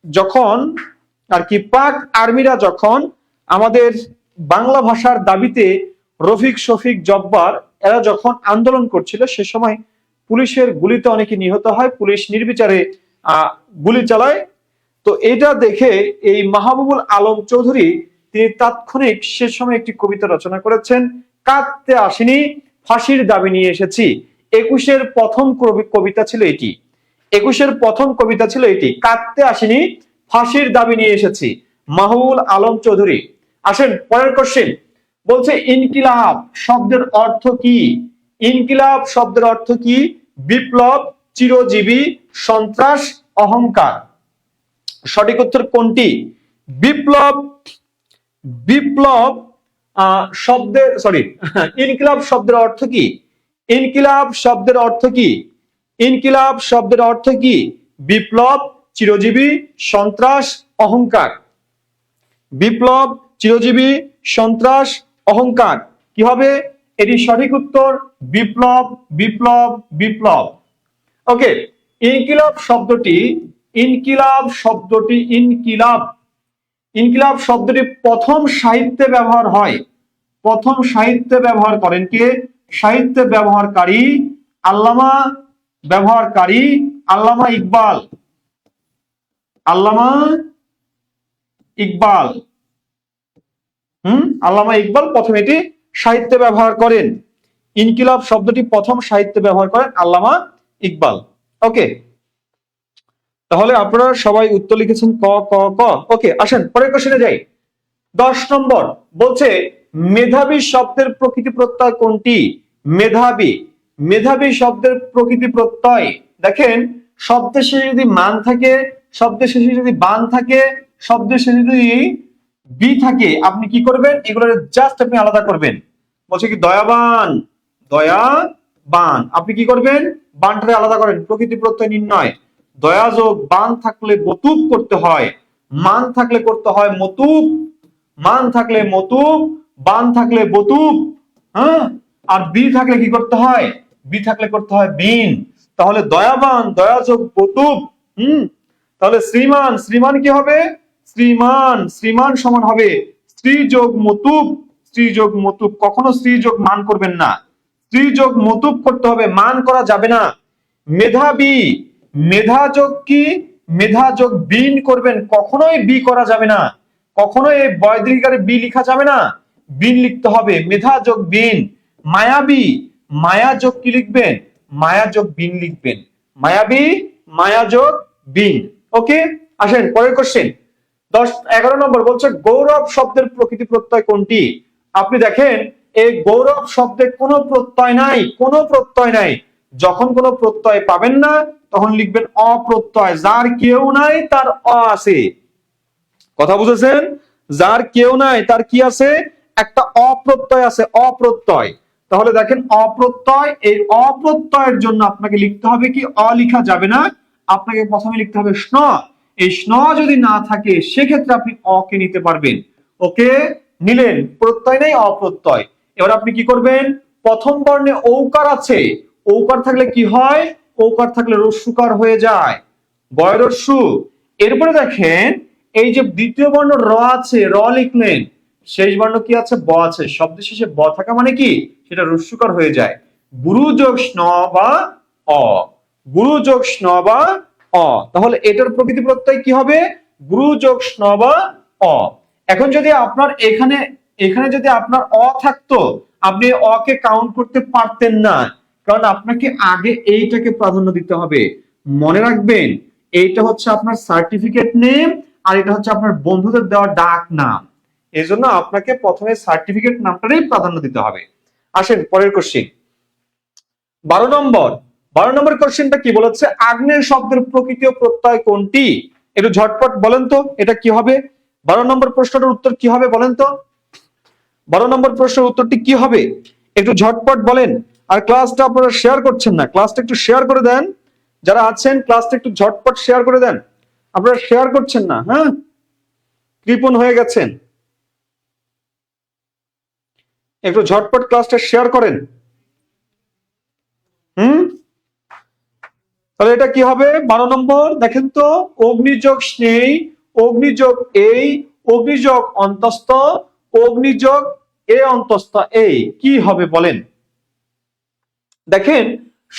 যখন আর কি পাক আর্মিরা যখন আমাদের বাংলা ভাষার দাবিতে রফিক শফিক জব্বার এরা যখন আন্দোলন করছিল, সে সময় পুলিশের গুলিতে অনেকে নিহত হয়, পুলিশ নির্বিচারে গুলি চালায়। তো এটা দেখে এই মাহবুবুল আলম চৌধুরী তিনি তাৎক্ষণিক সে সময় একটি কবিতা রচনা করেছেন, কাঁদতে আসিনি, ফাঁসির দাবি নিয়ে এসেছি। 21-এর প্রথম কবিতা ছিল এটি, 21-এর প্রথম কবিতা ছিল এটি, কাঁদতে আসিনি, ফাঁসির দাবি নিয়ে এসেছি, মাহবুবুল আলম চৌধুরী। আসেন পরের কোশ্চেন বলছে, ইনকিলাব শব্দের অর্থ কি? ইনকিলাব শব্দের অর্থ কি? বিপ্লব, চিরজীবী, সন্ত্রাস, অহংকার। সঠিক উত্তর কোনটি? বিপ্লব। বিপ্লব শব্দের ইনকিলাব শব্দের অর্থ কি? ইনকিলাব শব্দের অর্থ কি? ইনকিলাব শব্দের অর্থ কি? বিপ্লব, চিরজীবী, সন্ত্রাস, অহংকার। বিপ্লব, চিরজীবী, সন্ত্রাস, অহংকার। কি হবে? এটি সঠিক উত্তর বিপ্লব, বিপ্লব, বিপ্লব। ওকে, ইনকিলাব শব্দটি ইনকিলাব শব্দটি প্রথম সাহিত্যে ব্যবহার হয়। প্রথম সাহিত্যে ব্যবহার করেন কে? সাহিত্যে ব্যবহারকারী আল্লামা ইকবাল। আল্লামা ইকবাল প্রথম এটি সাহিত্যে ব্যবহার করেন। ইনকিলাব শব্দটি প্রথম সাহিত্যে ব্যবহার করেন আল্লামা ইকবাল। ওকে, তাহলে আপনারা সবাই উত্তর লিখেছেন ক ক ক। ওকে, আসেন পরের কোশ্চেনে যাই। 10 নম্বর বলছে, মেধাবী শব্দের প্রকৃতি প্রত্যয় কোনটি? মেধাবী শব্দের প্রকৃতি প্রত্যয়। দেখেন, শব্দের শেষে যদি মান থাকে, শব্দের শেষে যদি বান থাকে, শব্দের শেষে যদি বি থাকে, আপনি কি করবেন? এগুলোর জাস্ট আপনি আলাদা করবেন। বলছে কি দয়াবান, আপনি কি করবেন? বানটারে আলাদা করেন, প্রকৃতি প্রত্যয় নির্ণয়। দয়া যোগ বান থাকলে বতুপ করতে হয়, মান থাকলে করতে হয় মতুপ, মান থাকলে মতুপ, বান থাকলে বতুপ। হ্যাঁ, আর বি থাকলে কি করতে হয়? বি থাকলে করতে হয় বিন। তাহলে দয়াবান, দয়া যোগ বতুপ। তাহলে শ্রীমান কি হবে? শ্রীমান সমান হবে স্ত্রী যোগ মতুপ। কখনো স্ত্রী যোগ মান করবেন না, স্ত্রী যোগ মতুপ করতে হবে, মান করা যাবে না। মেধাবী, মেধা যোগ কি? মেধা যোগ বিন করবেন, কখনোই বি করা যাবে না, কখনোই বয়দীর্ঘিকারে বি লিখা যাবে না, বিন লিখতে হবে। মেধা যোগ বিন। মায়াবী, মায়া যোগ কি লিখবেন? মায়া যোগ বিন লিখবেন, মায়াবী মায়া যোগ বিন। ওকে, আসেন পরের কোশ্চেন 11 নম্বর বলছে গৌরব শব্দের প্রকৃতি প্রত্যয় কোনটি? আপনি দেখেন এই গৌরব শব্দে কোনো প্রত্যয় নাই, কোনো প্রত্যয় নাই। যখন কোনো প্রত্যয় পাবেন না তখন লিখবেন অপ্রত্যয়, যার কেউ নাই তার অ আছে। কথা বুঝেছেন? যার কেউ নাই তার কি আছে? একটা অপ্রত্যয় আছে, অপ্রত্যয়। তাহলে দেখেন অপ্রত্যয়, এই অপ্রত্যয়ের জন্য আপনাকে লিখতে হবে কি? অ লিখা যাবে না, আপনাকে প্রথমে লিখতে হবে স্ন। এই স্ন যদি না থাকে সেক্ষেত্রে আপনি অ কে নিতে পারবেন। ওকে, নিলেন, প্রত্যয় নেই, অপ্রত্যয়। এবার আপনি কি করবেন? প্রথম বর্ণে ঔকার আছে, ঔকার থাকলে কি হয়? ঔকার থাকলে রস্যুকার হয়ে যায়, বয়রস্যু। এরপরে দেখেন এই যে দ্বিতীয় বর্ণ র আছে, র লিখলেন, শেষ বর্ণ কি আছে? ব আছে। শব্দ শেষে ব থাকা মানে কি? সেটা রস্যুকার হয়ে যায়। গুরু যোগ স্ন বা অ, গুরু যোগ স্ন বা অ। তাহলে এটার প্রকৃতি প্রত্যয় কি হবে? গুরু যোগ স্ন বা অ। এখন যদি আপনার এখানে এখানে যদি আপনার অ থাকতো, আপনি অ কে কাউন্ট করতে পারতেন না, কারণ আপনাকে আগে এইটাকে প্রাধান্য দিতে হবে। মনে রাখবেন, এইটা হচ্ছে আপনার সার্টিফিকেট নেম, আর এটা হচ্ছে আপনার বন্ধুদের দেওয়া ডাক নাম। এই জন্য আপনাকে প্রথমে সার্টিফিকেট নামটারই প্রাধান্য দিতে হবে। আসেন পরের কোশ্চেন 12 নম্বর কোশ্চেনটা কি বলেছে? আগ্নেয় শব্দের প্রকৃতি ও প্রত্যয় কোনটি? একটু ঝটপট বলেন তো এটা কি হবে? 12 নম্বর প্রশ্নটার উত্তর কি হবে বলেন তো? 12 নম্বর প্রশ্নের উত্তরটি কি হবে? একটু ঝটপট বলেন। আর ক্লাসটা আপনারা শেয়ার করছেন না, ক্লাসটা একটু শেয়ার করে দেন। যারা আছেন ক্লাসটা একটু ঝটপট শেয়ার করে দেন। আপনারা শেয়ার করছেন না, হ্যাঁ, কৃপণ হয়ে গেছেন। একটু ঝটপট ক্লাসটা শেয়ার করেন। তাহলে এটা কি হবে? 12 নম্বর দেখেন তো, অগ্নিযোগ স্নেহ, অগ্নিযোগ এই, অগ্নিযোগ অন্তস্থ, অগ্নিযোগ এ অন্তস্থ এই, কি হবে বলেন? দেখেন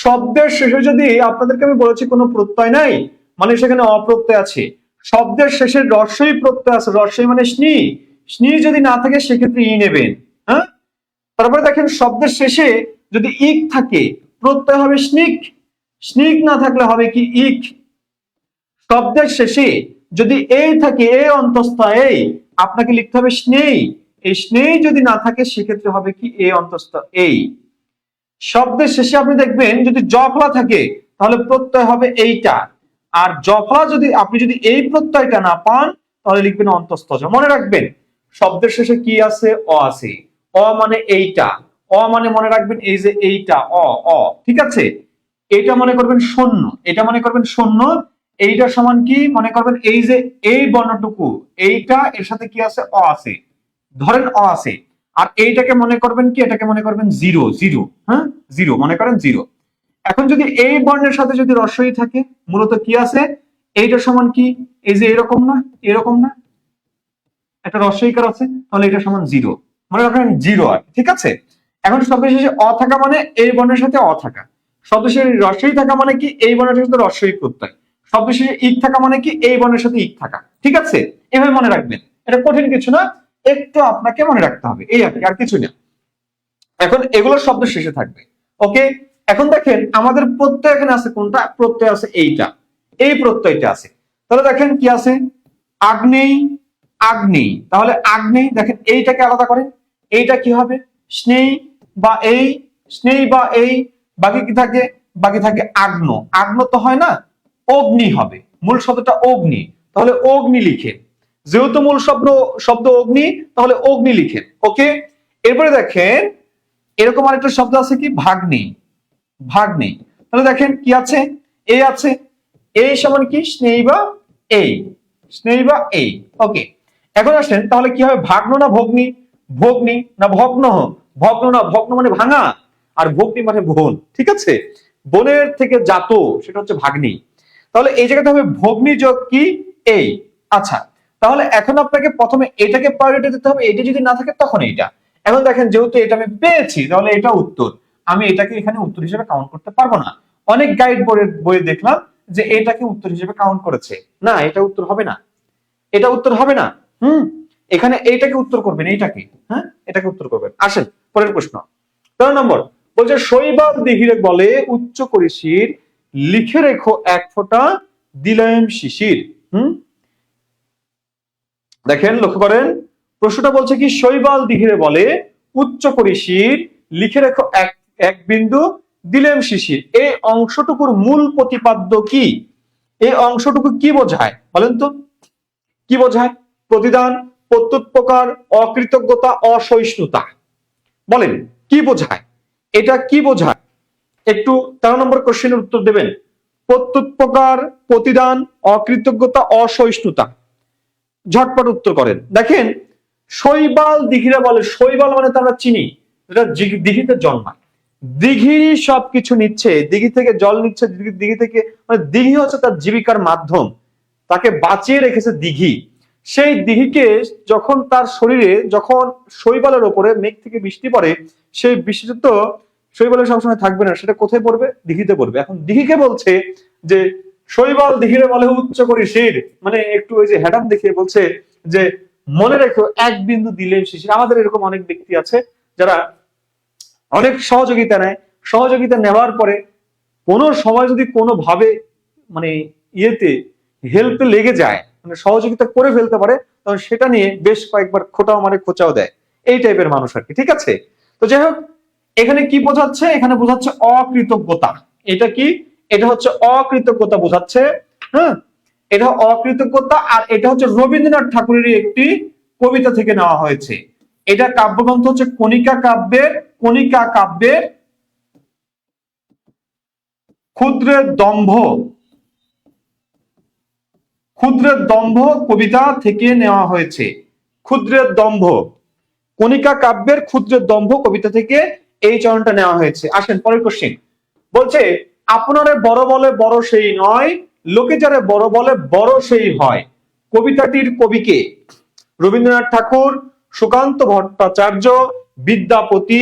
শব্দের শেষে যদি, আপনাদেরকে আমি বলেছি কোনো প্রত্যয় নাই, মানে সেখানে অপ্রত্যয় আছে। শব্দের শেষে রস্বই প্রত্যয় আছে, রস্বই মানে স্নি, স্নি যদি না থাকে সেক্ষেত্রে ই নেবেন। হ্যাঁ, তারপরে দেখেন শব্দের শেষে যদি ইক থাকে প্রত্যয় হবে স্নিক, স্নিক না থাকলে হবে কি? ইক। শব্দের শেষে যদি এই থাকে, এ অন্তস্থ এই, আপনাকে লিখতে হবে স্নেই, এই স্নেই যদি না থাকে সেক্ষেত্রে হবে কি? এ অন্তস্থ এই। শব্দের শেষে আপনি দেখবেন যদি জফলা থাকে তাহলে প্রত্যয় হবে এইটা, আর জফলা যদি আপনি যদি এই প্রত্যয়টা না পান তাহলে লিখবেন অন্তস্থ জ। মনে রাখবেন শব্দের শেষে কি আছে? অ আছে। অ মানে এইটা, অ মানে মনে রাখবেন এই যে এইটা অ, অ, ঠিক আছে? এইটা মনে করবেন শূন্য, এটা মনে করবেন শূন্য, এইটা সমান কি মনে করবেন? এই যে এই বর্ণটুকু, এইটা এর সাথে কি আছে? অ আছে, ধরেন অ আছে। আর এইটাকে মনে করবেন কি? এটাকে মনে করবেন জিরো, জিরো, হ্যাঁ, জিরো মনে করেন জিরো। এখন যদি এই বর্ণের সাথে যদি রস্বই থাকে, মূলত কি আছে? এইটা সমান কি? এই যে এরকম না, এরকম না, একটা রস্বইকার আছে, তাহলে এটা সমান জিরো, মনে রাখেন জিরো। আর ঠিক আছে, এখন শব্দ শেষে অ থাকা মানে এই বর্ণের সাথে অ থাকা, শব্দ শেষে রস্বই থাকা মানে কি? এই বর্ণের সাথে রস্বই প্রত্যয়, শব্দ শেষে ইক থাকা মানে কি? এই বর্ণের সাথে ইক থাকা। ঠিক আছে, এভাবে মনে রাখবেন, এটা কঠিন কিছু না, একটু আপনাকে মনে রাখতে হবে, এই আর কিছু না। এখন এগুলো শব্দ শেষে থাকবে। ওকে, এখন দেখেন আমাদের প্রত্যয় এখানে আছে কোনটা? প্রত্যয় আছে এইটা, এই প্রত্যয়টা আছে। তাহলে দেখেন কি আছে? আগ্নেয়, আগ্নেয়। তাহলে আগ্নেয় দেখেন এইটাকে আলাদা করেন, এইটা কি হবে? স্নেহ বা এই, স্নেহ বা এই, বাকি কি থাকে? বাকি থাকে আগ্ন, আগ্ন তো হয় না, অগ্নি হবে, মূল শব্দটা অগ্নি, তাহলে অগ্নি লিখে, যেহেতু মূল শব্দ শব্দ অগ্নি তাহলে অগ্নি লিখেন। ওকে, এরপরে দেখেন এরকম আরেকটা শব্দ আছে কি? ভাগ্নি, ভাগ্নি। তাহলে দেখেন কি আছে? এই আছে, এই সমান কি? স্নেহ বা এই, স্নেহ বা এই। ওকে, এখন আসেন তাহলে কি হবে? ভাগ্ন না ভগ্নি? ভগ্নি না ভগ্ন? ভগ্ন না, ভগ্ন মানে ভাঙা, আর ভগ্নি মানে বোন। ঠিক আছে, বোনের থেকে জাত, সেটা হচ্ছে ভাগ্নি। তাহলে এই জায়গাতে হবে ভগ্নি যোগ কি? এই। আচ্ছা, তাহলে এখন আপনাকে প্রথমে এটাকে প্রায়োরিটি দিতে হবে, এটা যদি না থাকে তখন এইটা। এখন দেখেন যেহেতু এটা আমি পেয়েছি তাহলে এটা উত্তর, আমি এটাকে এখানে উত্তর হিসেবে কাউন্ট করতে পারবো না। অনেক গাইড বইয়ে দেখলাম যে এটাকে উত্তর হিসেবে কাউন্ট করেছে, না এটা উত্তর হবে না, এটা উত্তর হবে না। এখানে এইটাকে উত্তর করবেন, এইটাকে, হ্যাঁ, এটাকে উত্তর করবেন। আসেন পরের প্রশ্ন 13 নম্বর, বলছে শৈবাল দিঘিরে বলে উচ্চ করি শির, লিখে রেখো এক ফোঁটা দিলাম শিশির। দেখেন, লক্ষ্য করেন, প্রশ্নটা বলছে কি, শৈবাল দিঘিরে বলে উচ্চ করি শির, লিখে রেখো এক এক বিন্দু দিলেম শিশির। এই অংশটুকুর মূল প্রতিপাদ্য কি? এই অংশটুকু কি বোঝায় বলেন তো? কি বোঝায়? প্রতিদান, প্রত্যুৎপকার, অকৃতজ্ঞতা, অসহিষ্ণুতা। বলেন কি বোঝায়? এটা কি বোঝায়? একটু 13 নম্বর কোশ্চেনের উত্তর দেবেন। প্রত্যুৎপকার, প্রতিদান, অকৃতজ্ঞতা, অসহিষ্ণুতা। ঝটপট উত্তর করেন। দেখেন, শৈবাল দিঘিরা বলে, শৈবাল মানে তো আমরা চিনি, যেটা দিঘিতে জন্মায়, দিঘিরই সবকিছু নিচ্ছে, দিঘি থেকে জল নিচ্ছে, দিঘি থেকে, মানে দিঘি হচ্ছে তার জীবিকার মাধ্যম, তাকে বাঁচিয়ে রেখেছে দিঘি। সেই দিঘিকে যখন তার শরীরে, যখন শৈবালের ওপরে মেঘ থেকে বৃষ্টি পড়ে, সেই বৃষ্টিতে তো শৈবালের সবসময় থাকবে না, সেটা কোথায় পড়বে? দিঘিতে পড়বে। এখন দিঘিকে বলছে যে শৈবাল দিঘিরে বলে উচ্চ করি শির, মানে একটু ওই যে হ্যাডাম দেখিয়ে বলছে যে মনে রেখো এক বিন্দু দিলেম শিশির। আমাদের এরকম অনেক ব্যক্তি আছে যারা অনেক সহযোগিতা নেয়, সহযোগিতা নেওয়ার পরে কোনো সময় যদি কোনো ভাবে মানে ইয়েতে হেল্পে লেগে যায়, মানে সহযোগিতা করে ফেলতে পারে, তখন সেটা নিয়ে বেশ কয়েকবার খোটাও মারে, খোঁচাও দেয়। এই টাইপের মানুষ আর কি। ঠিক আছে, তো যাই হোক, এখানে কি বোঝাচ্ছে? এখানে বোঝাচ্ছে অকৃতজ্ঞতা। এটা কি? এটা হচ্ছে অকৃতজ্ঞতা বোঝাচ্ছে। হ্যাঁ, এটা অকৃতজ্ঞতা। আর এটা হচ্ছে রবীন্দ্রনাথ ঠাকুরের একটি কবিতা থেকে নেওয়া হয়েছে। এটা কাব্যগ্রন্থ হচ্ছে কণিকা কাব্যের, কণিকা কাব্যের ক্ষুদ্রের দম্ভ, ক্ষুদ্রের দম্ভ কবিতা থেকে নেওয়া হয়েছে। ক্ষুদ্রের দম্ভ, কণিকা কাব্যের ক্ষুদ্রের দম্ভ কবিতা থেকে এই চরণটা নেওয়া হয়েছে। আসেন পরের কোশ্চেন। বলছে আপনারে বড় বলে বড় সেই নয়, লোকে যারে বড় বলে বড় সেই হয়। কবিতাটির কবিকে? রবীন্দ্রনাথ ঠাকুর, সুকান্ত ভট্টাচার্য, বিদ্যাপতি,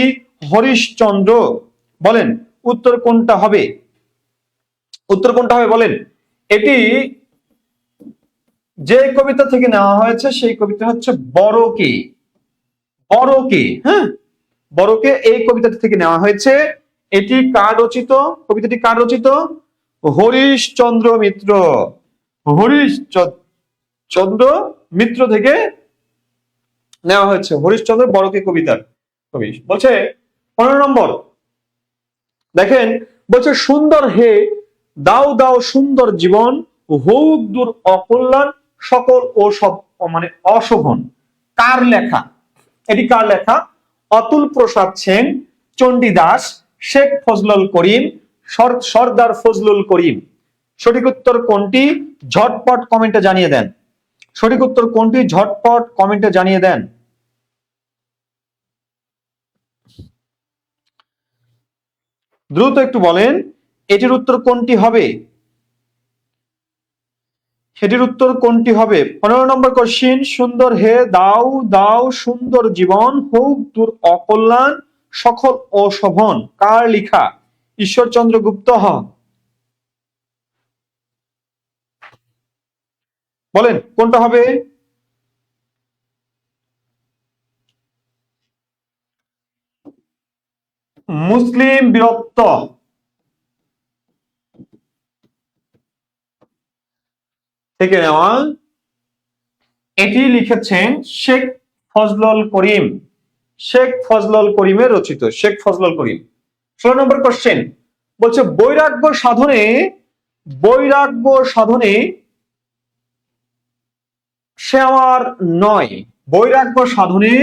হরিশচন্দ্র। বলেন উত্তর কোনটা হবে? উত্তর কোনটা হবে বলেন? এটি যে কবিতা থেকে নেওয়া হয়েছে সেই কবিতা হচ্ছে বড়কে। বড়কে, হ্যাঁ, বড়কে এই কবিতাটি থেকে নেওয়া হয়েছে। এটি কার রচিত? কবিতাটি কার রচিত? হরিশচন্দ্র মিত্র। হরিশচন্দ্র মিত্র থেকে নেওয়া হয়েছে, হরিশচন্দ্র বড়কে কবিতার কবি। বলছে 15 নম্বর, দেখেন, বলছে সুন্দর হে দাও দাও সুন্দর জীবন, হউক দূর অকল্যাণ সকল ও সব, মানে অশোভন। কার লেখা? এটি কার লেখা? অতুল প্রসাদ সেন, চণ্ডীদাস, শেখ ফজলুল করিম, সর্দার ফজলুল করিম। সঠিক উত্তর কোনটি? ঝটপট কমেন্টে জানিয়ে দেন। সঠিক উত্তর কোনটি? ঝটপট কমেন্টে জানিয়ে দেন। দ্রুত একটু বলেন এটির উত্তর কোনটি হবে? সেটির উত্তর কোনটি হবে? 15 নম্বর কোশ্চিন। সুন্দর হে দাও দাও সুন্দর জীবন, হোক দূর অকল্যাণ সকল অশোভন। কার লেখা? ঈশ্বরচন্দ্র গুপ্ত। বলেন কোনটা হবে? মুসলিম বীরত্ব থেকে নেওয়া। এটি লিখেছেন শেখ ফজলুল করিম। শেখ ফজলুল করিমের রচিত, শেখ ফজলুল করিম। 16 নম্বর কোশ্চেন। বলছে বৈরাগ্য সাধনে, বৈরাগ্য সাধনে সে আমার নয়। বৈরাগ্য সাধনে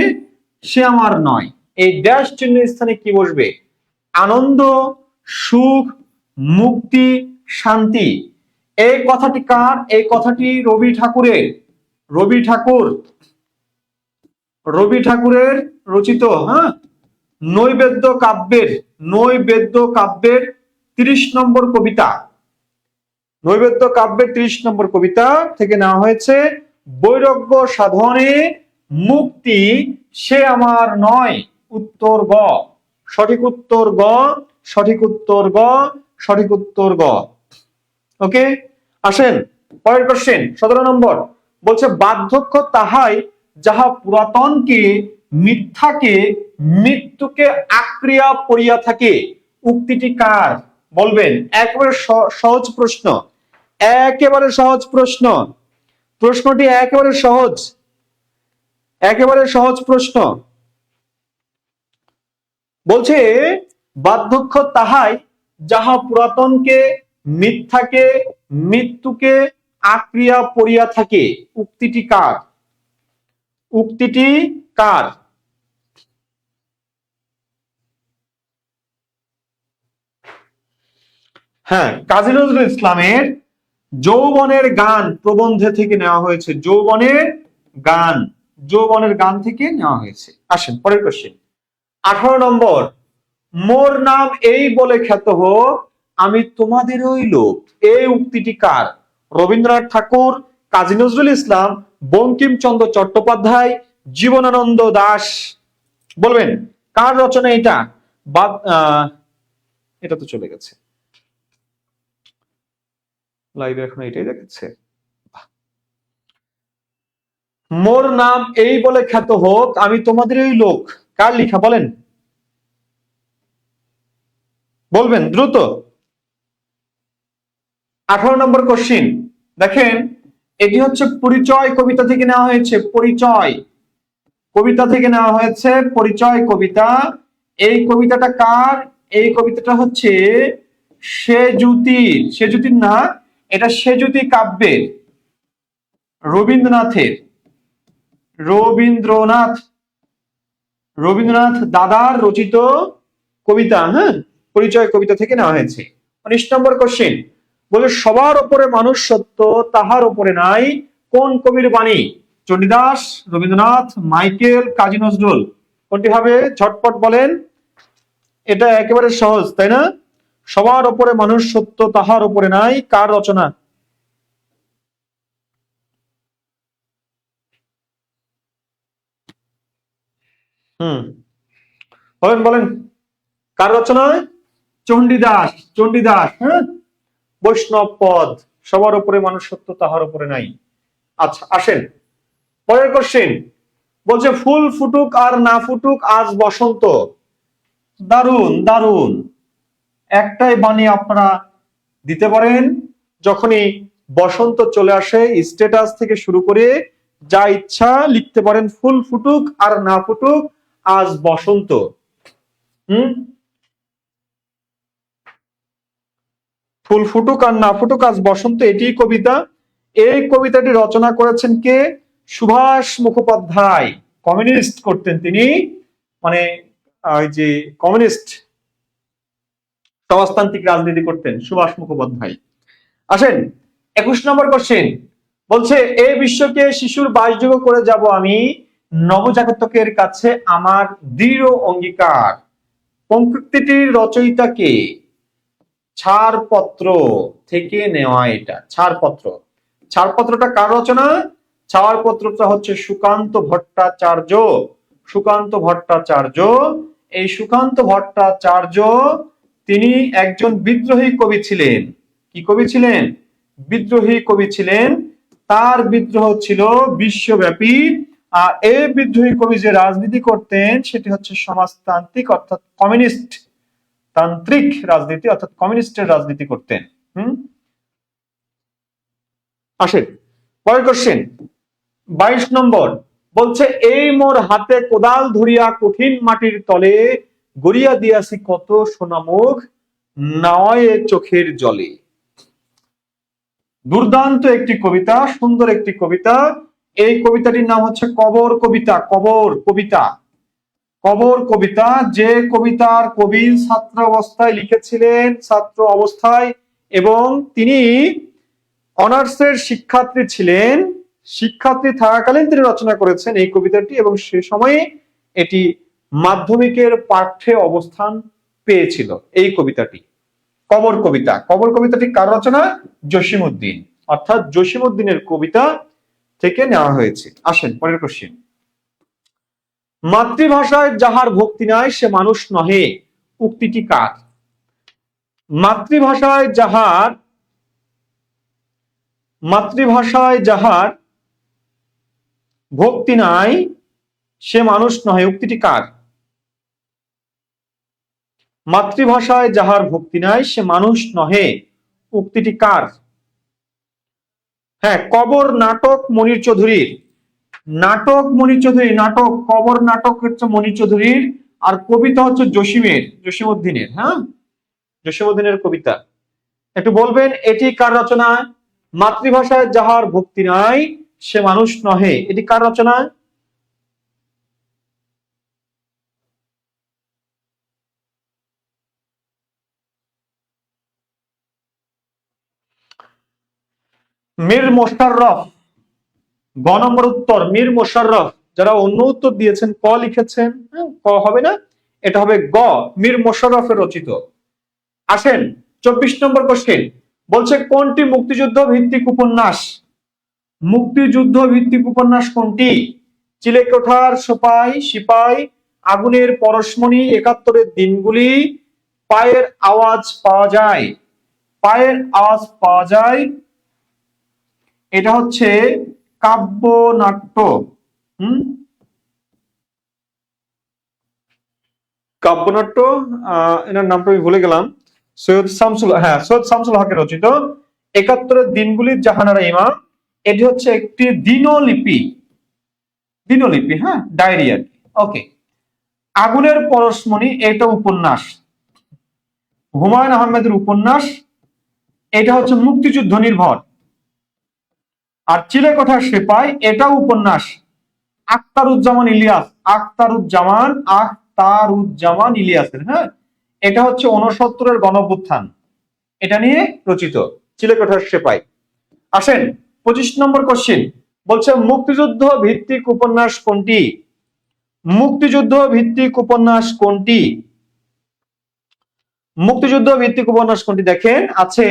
সে আমার নয়। এই ড্যাশ চিহ্ন স্থানে কি বসবে? আনন্দ, সুখ, মুক্তি, শান্তি। এই কথাটি কার? এই কথাটি রবি ঠাকুরের। রবি ঠাকুর, রবি ঠাকুরের রচিত। হ্যাঁ, নৈবেদ্য কাব্যের, নৈবেদ্য কাব্যের 30 নম্বর কবিতা। নৈবেদ্য কাব্যের 30 নম্বর কবিতা থেকে নেওয়া হয়েছে। বৈরাগ্য সাধনে মুক্তি সে আমার নয়। উত্তর গ। সঠিক উত্তর গ, সঠিক উত্তর গ, সঠিক উত্তর গ। ওকে, আসেন পরের কোশ্চেন। 17 নম্বর বলছে বার্ধক্য তাহাই যাহা পুরাতনকে মিথ্যাকে মৃত্যুকে আক্রিয়া পড়িয়া থাকে, উক্তিটি কার? বলবেন। একেবারে সহজ প্রশ্ন, একেবারে সহজ প্রশ্ন, প্রশ্নটি একেবারে সহজ, একেবারে সহজ প্রশ্ন। বলছে বার্ধক্য তাহাই যাহা পুরাতনকে মিথ্যাকে মৃত্যুকে আক্রিয়া পড়িয়া থাকে, উক্তিটি কার? উক্তিটি কার? হ্যাঁ, কাজী নজরুল ইসলামের যৌবনের গান প্রবন্ধে থেকে নেওয়া হয়েছে। যৌবনের গান, যৌবনের গান থেকে নেওয়া হয়েছে। আসেন পরের কোশ্চেন, 18 নম্বর। মোর নাম এই বলে খ্যাত হোক, আমি তোমাদেরই লোক, এই উক্তিটি কার? রবীন্দ্রনাথ ঠাকুর, কাজী নজরুল ইসলাম, বঙ্কিমচন্দ্র চট্টোপাধ্যায়, জীবনানন্দ দাশ। বলবেন কার রচনা এটা? এটা তো চলে গেছে, লাইভে এখন এটাই দেখাচ্ছে। মোর নাম এই বলে খ্যাত হোক, আমি তোমাদেরই লোক, কার লেখা? বলেন, বলবেন দ্রুত। 18 নম্বর কোশ্চিন দেখেন, এটি হচ্ছে পরিচয় কবিতা থেকে নেওয়া হয়েছে। পরিচয় কবিতা থেকে নেওয়া হয়েছে, পরিচয় কবিতা। এই কবিতাটা কার? এই কবিতাটা হচ্ছে সেজুতির, সেজুতির না, এটা সেজুতি কাব্যের, রবীন্দ্রনাথের, রবীন্দ্রনাথ, রবীন্দ্রনাথ দাদার রচিত কবিতা। হ্যাঁ, পরিচয় কবিতা থেকে নেওয়া হয়েছে। 19 নম্বর কোশ্চেন বলে সবার উপরে মানুষ সত্য, তাহার উপরে নাই, কোন কবির বাণী? চণ্ডীদাস, রবীন্দ্রনাথ, মাইকেল, কাজী নজরুল। কোনটি হবে? ঝটপট বলেন। এটা একেবারে সহজ, তাই না? সবার উপরে মানুষ সত্য, তাহার উপরে নাই, কার রচনা? বলেন বলেন, কার রচনায়? চণ্ডীদাস, চণ্ডীদাস। হ্যাঁ, বৈষ্ণব পদ, সবার উপরে মানুষ সত্য, তাহার উপরে নাই। আচ্ছা আসেন পরের কোশ্চেন। বলছে ফুল ফুটুক আর না ফুটুক আজ বসন্ত। দারুন দারুন, একটাই বাণী আপনারা দিতে পারেন। যখনই বসন্ত চলে আসে, স্ট্যাটাস থেকে শুরু করে যা ইচ্ছা লিখতে পারেন। ফুল ফুটুক আর না ফুটুক আজ বসন্ত। ফুল ফুটুক আর না ফুটুক আজ বসন্ত, এটি কবিতা। এই কবিতাটি রচনা করেছেন কে? সুভাষ মুখোপাধ্যায়। কমিউনিস্ট করতেন তিনি, মানে ওই যে কমিউনিস্ট সমাজতান্ত্রিক রাজনীতি করতেন সুভাষ মুখোপাধ্যায়। আসেন 21 নম্বর কোশ্চেন বলছে এই বিশ্বকে শিশুর বাসযোগ্য করে যাব আমি, নবজাগতকের কাছে আমার দৃঢ় অঙ্গীকার। পঙ্ক্তিটির রচয়িতা কে? ছাড়পত্র থেকে নেওয়া এটা, ছাড়পত্র। ছাড়পত্রটা কার রচনা? ছাড়পত্রটা হচ্ছে সুকান্ত ভট্টাচার্য, সুকান্ত ভট্টাচার্য। এই সুকান্ত ভট্টাচার্য তিনি একজন বিদ্রোহী কবি ছিলেন। কি কবি ছিলেন? বিদ্রোহী কবি ছিলেন। তার বিদ্রোহ ছিল বিশ্বব্যাপী। আর এই বিদ্রোহী কবি যে রাজনীতি করতেন সেটি হচ্ছে সমাজতান্ত্রিক অর্থাৎ কমিউনিস্ট তান্ত্রিক রাজনীতি, অর্থাৎ কমিউনিস্টের রাজনীতি করতেন। আসেন পরের কোশ্চেন 22 নম্বর বলছে এই মোর হাতে কোদাল ধরিয়া কঠিন মাটির তলে গড়িয়া দিয়াছি কত সোনামুখ নয় চোখের জলে। দুর্দান্ত একটি কবিতা, সুন্দর একটি কবিতা। এই কবিতাটির নাম হচ্ছে কবর কবিতা। কবর কবিতা, কবর কবিতা। যে কবিতার কবি ছাত্র অবস্থায় লিখেছিলেন, ছাত্র অবস্থায়, এবং তিনি অনার্সের শিক্ষার্থী ছিলেন। শিক্ষার্থী থাকাকালীন তিনি রচনা করেছেন এই কবিতাটি, এবং সে সময়ে এটি মাধ্যমিকের পাঠ্যে অবস্থান পেয়েছিল এই কবিতাটি। কবর কবিতা। কবর কবিতাটি কার রচনা? জসিমউদ্দিন, অর্থাৎ জসিমউদ্দিনের কবিতা থেকে নেওয়া হয়েছে। আসেন পরের কোশ্চেন। মাতৃভাষায় যাহার ভক্তি নাই সে মানুষ নহে, উক্তিটি কার? মাতৃভাষায় যাহার, মাতৃভাষায় যাহার ভক্তি নাই সে মানুষ নহে উক্তিটি কার? মাতৃভাষায় যাহার ভক্তি নাই সে মানুষ নহে উক্তিটি কার? হ্যাঁ, কবর নাটক মনির চৌধুরীর। নাটক মনির চৌধুরী, নাটক কবর নাটক হচ্ছে মনির চৌধুরীর, আর কবিতা হচ্ছে জসিমউদ্দিনের। হ্যাঁ, জসিমউদ্দিনের কবিতা। একটু বলবেন এটি কার রচনা? মাতৃভাষায় যাহার ভক্তি নাই সে মানুষ নহে, এটি কার রচনা? মীর মোশাররফ। গ নম্বর উত্তর মীর মোশাররফ। যারা অন্য উত্তর দিয়েছেন ক লিখেছেন, ক হবে না, এটা হবে গ, মীর মোশাররফের রচিত। আসেন 24 নম্বর কোশ্চেন, বলছে কোনটি মুক্তিযুদ্ধ ভিত্তিক উপন্যাস? মুক্তিযুদ্ধ ভিত্তিক উপন্যাস কোনটি? চিলেকোঠার সিপাই, আগুনের পরশমণি, একাত্তরের দিনগুলি, পায়ের আওয়াজ পাওয়া যায়। পায়ের আওয়াজ পাওয়া যায় এটা হচ্ছে কাব্যনাট্য। কাব্যনাট্য, এনার নামটা আমি ভুলে গেলাম। সৈয়দ শামসুল হকের রচিত। একাত্তরের দিনগুলির জাহানারা ইমাম, এটি হচ্ছে একটি দিনলিপি। হ্যাঁ, ডায়েরি আর কি। ওকে। আগুনের পরশমণি এটা উপন্যাস, হুমায়ুন আহমেদের উপন্যাস, এটা হচ্ছে মুক্তিযুদ্ধ নির্ভর। আর চিলেকোঠার সেপাই এটাও উপন্যাস, আখতারুজ্জামান ইলিয়াসের। হ্যাঁ, এটা হচ্ছে 69-এর গণঅভ্যুত্থান, এটা নিয়ে রচিত চিলেকোঠার সেপাই। আসেন 25 নম্বর কোশ্চেন, বলছে মুক্তিযুদ্ধ ভিত্তিক উপন্যাস কোনটি? মুক্তিযুদ্ধ ভিত্তিক উপন্যাস কোনটি? মুক্তিযুদ্ধ ভিত্তিক উপন্যাস কোনটি? দেখেন আছে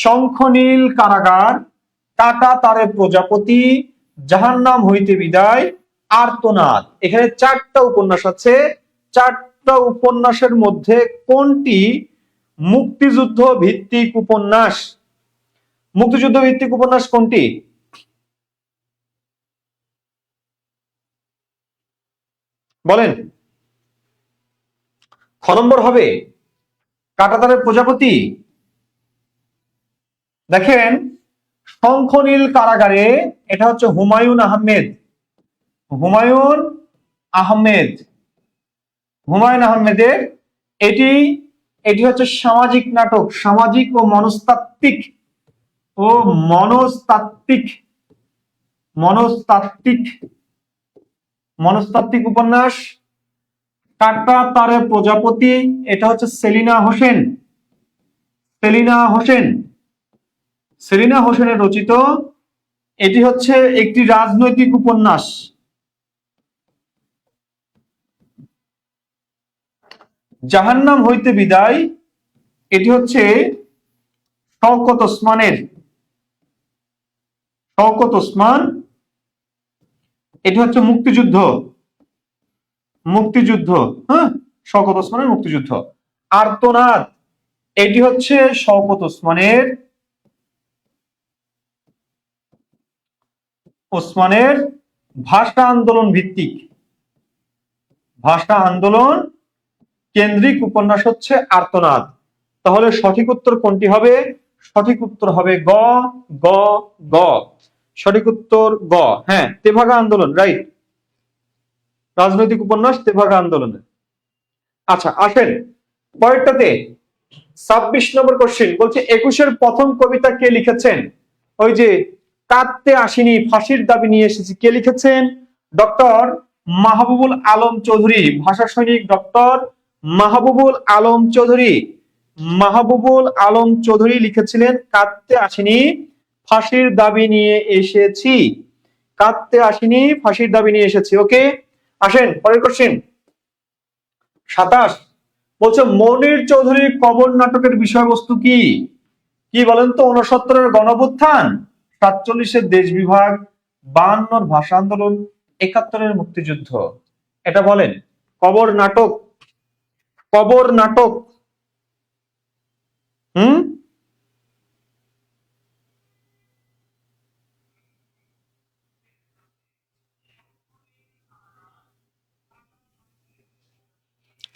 শঙ্খনীল কারাগার, কাটা তারে প্রজাপতি, জাহান্নাম হইতে বিদায়, আর্তনাদ। এখানে 4টা উপন্যাস আছে। 4টা উপন্যাসের মধ্যে কোনটি মুক্তিযুদ্ধ ভিত্তিক উপন্যাস? মুক্তিযুদ্ধ ভিত্তিক উপন্যাস কোনটি? বলেন। খ নম্বর হবে কাটাতারের প্রজাপতি। দেখেন শঙ্খনীল কারাগারে, এটা হচ্ছে হুমায়ুন আহমেদের। এটি হচ্ছে সামাজিক নাটক, সামাজিক ও মনস্তাত্ত্বিক মনস্তাত্ত্বিক উপন্যাস। কাটা তারে প্রজাপতি, এটা হচ্ছে সেলিনা হোসেনের রচিত। এটি হচ্ছে একটি রাজনৈতিক উপন্যাস। জাহান্নাম হইতে বিদায়, এটি হচ্ছে শওকত ওসমান, এটি হচ্ছে মুক্তিযুদ্ধ। হ্যাঁ, শওকত ওসমানের মুক্তিযুদ্ধ। আর্তনাদ, এটি হচ্ছে শওকত ওসমানের ভাষা আন্দোলন কেন্দ্রিক উপন্যাস হচ্ছে আর্তনাদ। তাহলে সঠিক উত্তর কোনটি হবে? সঠিক উত্তর হবে গ গ গ সঠিক উত্তর গ। হ্যাঁ, তেভাগা আন্দোলন, রাইট, রাজনৈতিক উপন্যাস তেভাগা আন্দোলনের। আচ্ছা আসেন পরেরটাতে 26 নম্বর কোশ্চেন, বলছে 21-এর প্রথম কবিতা কে লিখেছেন? ওই যে কাঁদতে আসিনি ফাঁসির দাবি নিয়ে এসেছি, কে লিখেছেন? ডক্টর মাহবুবুল আলম চৌধুরী, ভাষা সৈনিক ডক্টর মাহবুবুল আলম চৌধুরী লিখেছিলেন কাঁদতে আসিনি ফাঁসির দাবি নিয়ে এসেছি। ওকে। আসেন পরের কোশ্চেন 27, বলছে মনির চৌধুরীর কবর নাটকের বিষয়বস্তু কি? কি বলেন তো? 69-এর গণঅভ্যুত্থান, 47-এর দেশ বিভাগ, 52-র ভাষা আন্দোলন, 71-এর মুক্তিযুদ্ধ। এটা বলেন। কবর নাটক হুম,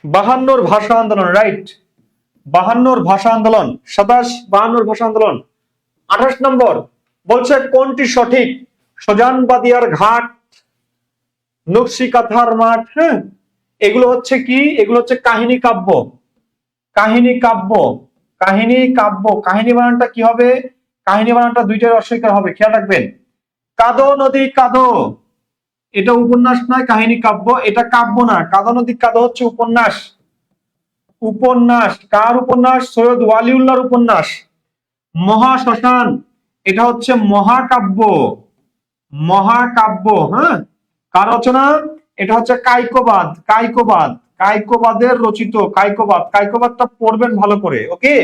বাহান্নর ভাষা আন্দোলন, রাইট, বাহান্নর ভাষা আন্দোলন। 27 বাহান্নর ভাষা আন্দোলন। 28 নম্বর বলছে কোনটি সঠিক? সোজানবাদিয়ার ঘাট, নকশি কাঁথার মাঠ, হ্যাঁ, এগুলো হচ্ছে কি? এগুলো হচ্ছে কাহিনী কাব্য। কাহিনী কাব্য, কাহিনী কাব্য। কাহিনী বানানটা কি হবে? কাহিনী বানানটা দুইটার অস্বীকার হবে, খেয়াল রাখবেন। কাদো নদী কাদো, এটা উপন্যাস নয়, কাহিনী কাব্য। এটা কাব্য না, কাদো নদী কাদো হচ্ছে উপন্যাস। উপন্যাস কার উপন্যাস? সৈয়দ ওয়ালিউল্লাহর উপন্যাস। মহাশ্মশান, এটা হচ্ছে মহাকাব্য। মহাকাব্য, হ্যাঁ, কার রচনা? এটা হচ্ছে কায়কোবাদ। কায়কোবাদ, কায়কোবাদের রচিত। কায়কোবাদ, কায়কোবাদটা পড়বেন ভালো করে, ওকে?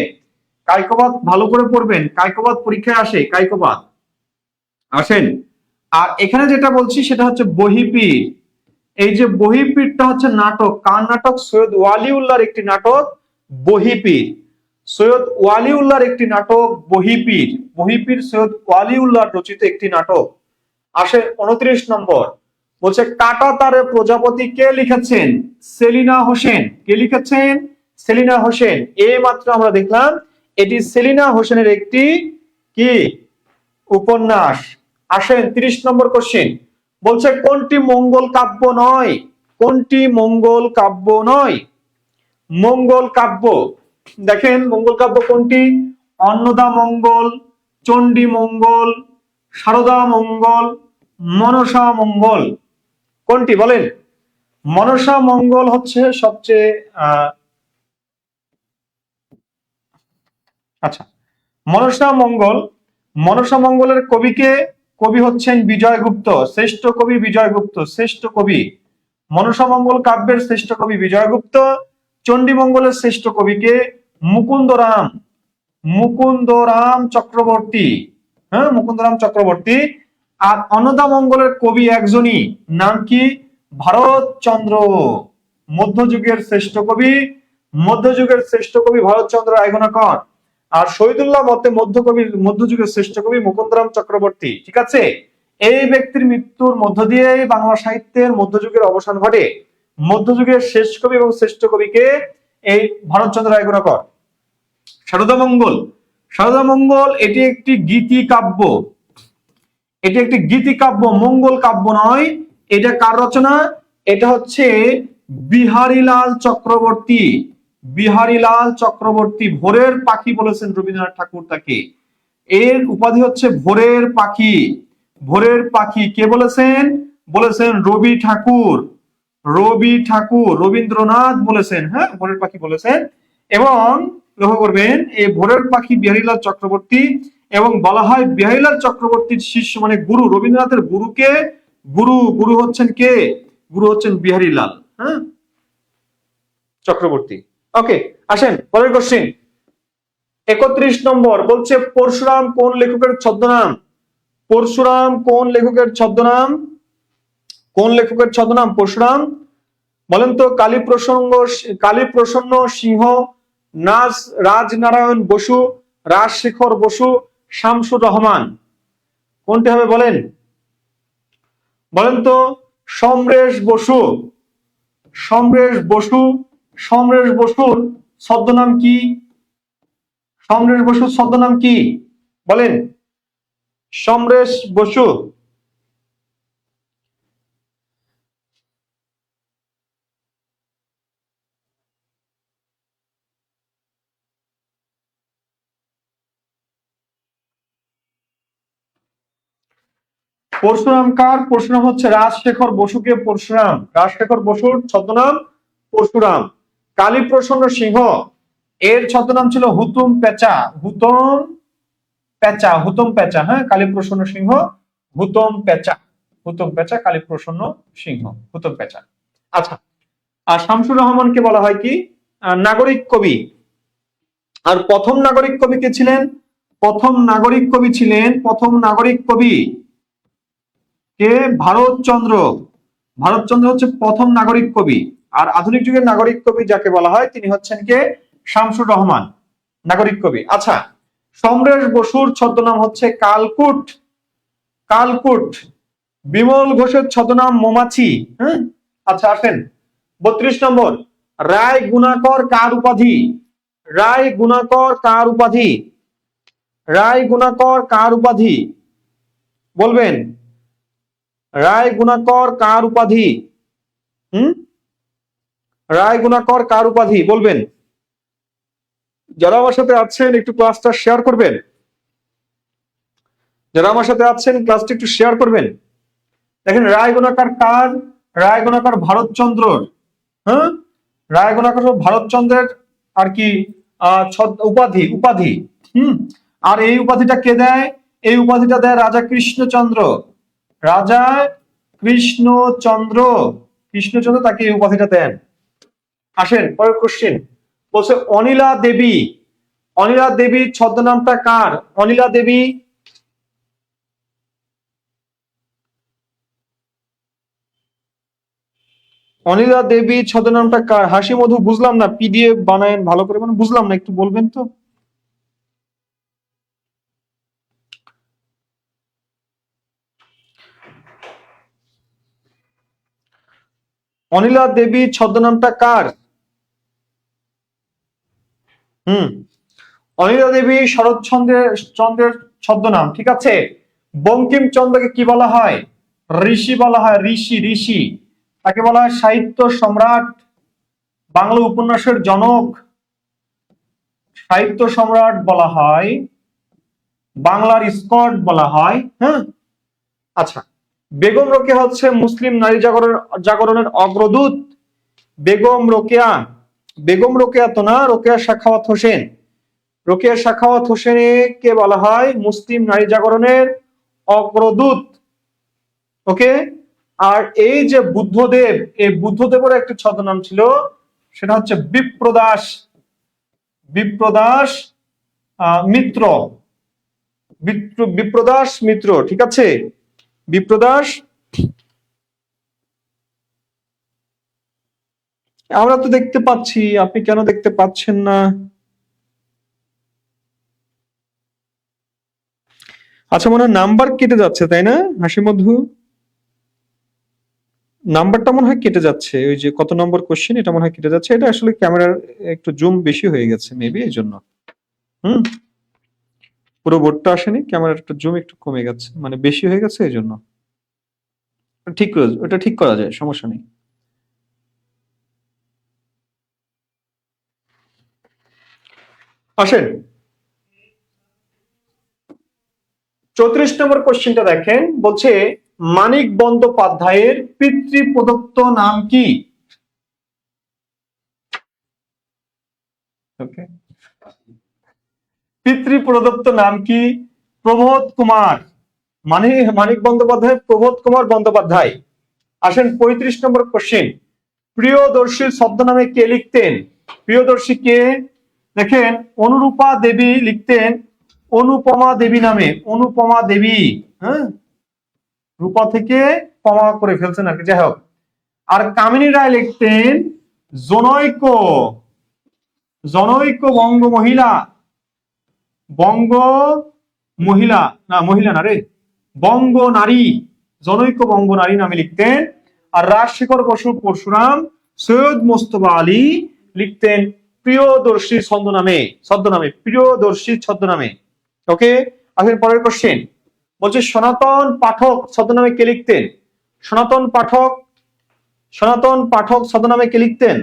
কায়কোবাদ ভালো করে পড়বেন, কায়কোবাদ পরীক্ষায় আসে, কায়কোবাদ আসেন। আর এখানে যেটা বলছি সেটা হচ্ছে বহিপীর। এই যে বহিপীরটা হচ্ছে নাটক। কার নাটক? সৈয়দ ওয়ালিউল্লাহর একটি নাটক বহিপীর। সৈয়দ ওয়ালিউল্লাহর একটি নাটক বহিপীর। বহিপীর সৈয়দ ওয়ালিউল্লাহর রচিত একটি নাটক। আসে 29 নম্বর বলছে কাঁটাতারে প্রজাপতি কে লিখেছেন? সেলিনা হোসেন। কে লিখেছেন? সেলিনা হোসেন। এই মাত্র আমরা দেখলাম এটি সেলিনা হোসেনের একটি কি উপন্যাস। আসেন 30 নম্বর কোশ্চেন বলছে কোনটি মঙ্গল কাব্য নয়? কোনটি মঙ্গল কাব্য নয়? মঙ্গল কাব্য, দেখেন মঙ্গল কাব্য কোনটি? অন্নদা মঙ্গল, চণ্ডী মঙ্গল, সারদা মঙ্গল, মনসা মঙ্গল। কোনটি বলেন? মনসা মঙ্গল হচ্ছে সবচেয়ে আচ্ছা, মনসা মঙ্গল। মনসা মঙ্গলের কবিকে? কবি হচ্ছেন বিজয়গুপ্ত, শ্রেষ্ঠ কবি বিজয়গুপ্ত, শ্রেষ্ঠ কবি। মনসা মঙ্গল কাব্যের শ্রেষ্ঠ কবি বিজয়গুপ্ত। চণ্ডী মঙ্গলের শ্রেষ্ঠ কবিকে? মুকুন্দরাম, মুকুন্দরাম চক্রবর্তী, হ্যাঁ, মুকুন্দরাম চক্রবর্তী। আর অন্নদা মঙ্গলের কবি একজনই, নাম কি? ভারতচন্দ্র, মধ্যযুগের শ্রেষ্ঠ কবি। মধ্যযুগের শ্রেষ্ঠ কবি ভারতচন্দ্র রায়গুণাকর। আর শহীদুল্লাহ মতে মধ্যযুগের শ্রেষ্ঠ কবি মুকুন্দরাম চক্রবর্তী। ঠিক আছে, এই ব্যক্তির মৃত্যুর মধ্য দিয়ে বাংলা সাহিত্যের মধ্যযুগের অবসান ঘটে। মধ্যযুগের শেষ কবি এবং শ্রেষ্ঠ কবিকে এই ভারতচন্দ্র রায়গুণাকর। সারদা মঙ্গল, সারদা মঙ্গল এটি একটি গীতি কাব্য। এটি একটি গীতি কাব্য, মঙ্গল কাব্য নয়। এটা কার রচনা? এটা হচ্ছে বিহারীলাল চক্রবর্তী। বিহারীলাল চক্রবর্তী। ভোরের পাখি বলেছেন রবীন্দ্রনাথ ঠাকুর তাকে। এর উপাধি হচ্ছে ভোরের পাখি। ভোরের পাখি কে বলেছেন? বলেছেন রবি ঠাকুর। রবি ঠাকুর, রবীন্দ্রনাথ বলেছেন, হ্যাঁ, ভোরের পাখি বলেছেন। এবং লক্ষ্য করবেন এই ভোরের পাখি বিহারীলাল চক্রবর্তী। এবং বলা হয় বিহারীলাল চক্রবর্তীর শিষ্য মানে গুরু, রবীন্দ্রনাথের গুরুকে গুরু, গুরু হচ্ছেন কে? গুরু হচ্ছেন বিহারীলাল, হ্যাঁ, চক্রবর্তী। ওকে, আসেন পরের কোশ্চেন। 31 নম্বর বলছে পরশুরাম কোন লেখকের ছদ্মনাম? পরশুরাম কোন লেখকের ছদ্মনাম? কোন লেখকের ছদ্মনাম পরশুরাম? বলেন তো। কালীপ্রসন্ন সিংহ, রাজনারায়ণ বসু, রাজশেখর বসু, শামসুর রহমান। কোনটি হবে বলেন? বলেন তো। সমরেশ বসু। সমরেশ বসু। সমরেশ বসুর ছদ্মনাম কি? সমরেশ বসুর ছদ্মনাম কি বলেন? সমরেশ বসু। পরশুরাম কার? পরশুরাম হচ্ছে রাজশেখর বসুকে পরশুরাম। রাজশেখর বসুর ছদ্মনাম পরশুরাম। কালীপ্রসন্ন সিংহ এর ছদ্মনাম ছিল হুতুম পেঁচা। হুতম পেঁচা, হুতম পেঁচা, হ্যাঁ, কালীপ্রসন্ন সিংহ হুতম পেঁচা। হুতম পেঁচা, কালীপ্রসন্ন সিংহ হুতম পেঁচা। আচ্ছা, আর শামসুর রহমানকে বলা হয় কি? নাগরিক কবি। আর প্রথম নাগরিক কবি কে ছিলেন? প্রথম নাগরিক কবি ছিলেন, প্রথম নাগরিক কবি কে? ভারতচন্দ্র। ভারতচন্দ্র হচ্ছে প্রথম নাগরিক কবি। আর আধুনিক যুগের নাগরিক কবি যাকে বলা হয় তিনি হচ্ছেন কে? শামসুর রহমান, নাগরিক কবি। আচ্ছা, সমরেশ বসুর ছদ্মনাম হচ্ছে কালকুট। কালকুট। বিমল ঘোষের ছদ্মনাম মৌমাছি, হ্যাঁ। আচ্ছা, আসেন 32 নম্বর রায় গুণাকর কার উপাধি? রায় গুণাকর কার উপাধি? রায় গুণাকর কার উপাধি? বলবেন, রায় গুণাকর কার উপাধি? রায় গুণাকর কার উপাধি? বলবেন। যারা আমার সাথে আছেন একটু ক্লাসটা শেয়ার করবেন। যারা আমার সাথে আছেন ক্লাসটা একটু শেয়ার করবেন। দেখেন রায় গুণাকর কার? রায় গুণাকর ভারতচন্দ্রর। হ্যাঁ, রায় গুণাকর ভারতচন্দ্রের আর কি উপাধি উপাধি। আর এই উপাধিটা কে দেয়? এই উপাধিটা দেয় রাজা কৃষ্ণচন্দ্র। রাজা কৃষ্ণচন্দ্র, কৃষ্ণচন্দ্র তাকে এই উপাধিটা দেন। আসেন পরের কোশ্চেন, বলছে অনিলা দেবী। অনিলা দেবীর ছদ্মনামটা কার? অনিলা দেবী, অনিলা দেবী ছদ্মনামটা কার? হাসি মধু বুঝলাম না, পিডিএফ বানায়েন ভালো করে, মানে বুঝলাম না, একটু বলবেন তো। অনিলা দেবী ছদ্মনামটা কার? অনিলা দেবী শরৎচন্দ্রের চন্দ্রের ছদ্মনাম, ঠিক আছে। বঙ্কিমচন্দ্রকে কি বলা হয়? ঋষি বলা হয়, ঋষি ঋষি। তাকে বলা হয় সাহিত্য সম্রাট, বাংলা উপন্যাসের জনক, সাহিত্য সম্রাট বলা হয়, বাংলার স্কট বলা হয়। হ্যাঁ, আচ্ছা। বেগম রোকেয়া হচ্ছে মুসলিম নারী জাগরণের অগ্রদূত। বেগম রোকেয়া, বেগম রোকেয়া তো না, রোকেয়া সাখাওয়াত হোসেন। রোকেয়া সাখাওয়াত হোসেনকে বলা হয় মুসলিম নারী জাগরণের অগ্রদূত। ওকে। আর এই যে বুদ্ধদেব, এই বুদ্ধদেবের একটা ছদ্মনাম ছিল, সেটা হচ্ছে বিপ্রদাস, বিপ্রদাস মিত্র, বিপ্রদাস মিত্র, ঠিক আছে। বিপ্রদাস। আমরা তো দেখতে পাচ্ছি, আপনি কেন দেখতে পাচ্ছেন না? আচ্ছা, মনে হয় নাম্বার কেটে যাচ্ছে, তাই না হাসি মধু? নাম্বারটা মনে হয় কেটে যাচ্ছে, ওই যে কত নম্বর কোশ্চেন, এটা মনে হয় কেটে যাচ্ছে। এটা আসলে ক্যামেরার একটু জুম বেশি হয়ে গেছে মেবি, এই জন্য। পুরো বোর্ডটা আসেনি, ক্যামেরার একটু জুম একটু কমে গেছে, মানে বেশি হয়ে গেছে, এই জন্য। ঠিক করে ওটা ঠিক করা যায়, সমস্যা নেই। আসেন 34 নম্বর কোশ্চেনটা দেখেন, বলছে মানিক বন্দ্যোপাধ্যায়ের পিতৃ প্রদত্ত নাম কি? পিতৃ প্রদত্ত নাম কি? প্রবোধ কুমার। মানে মানিক বন্দ্যোপাধ্যায় প্রবোধ কুমার বন্দ্যোপাধ্যায়। আসেন 35 নম্বর কোশ্চেন, প্রিয়দর্শীর ছদ্মনামে কে লিখতেন? প্রিয়দর্শী কে? দেখেন অনুরূপা দেবী লিখতেন অনুপমা দেবী নামে, অনুপমা দেবী। হ্যাঁ, রূপা থেকে পমা করে ফেলছেন আর কি, যাই হোক। আর কামিনী রায় লিখতেন জনৈক, জনৈক বঙ্গ মহিলা, বঙ্গ মহিলা না, মহিলা না রে, বঙ্গ নারী, জনৈক বঙ্গ নারী নামে লিখতেন। আর রাজশেখর বসু পরশুরাম সৈয়দ মোস্তফা আলী লিখতেন প্রিয়দর্শী ছদ্মনামে, ছদ্মনামে, প্রিয়দর্শী ছদ্মনামে। ওকে। আসেন পরের কোশ্চেন, বলছে সনাতন পাঠক ছদ্মনামে কে লিখতেন? সনাতন পাঠক, সনাতন পাঠক ছদ্মনামে কে লিখতেন?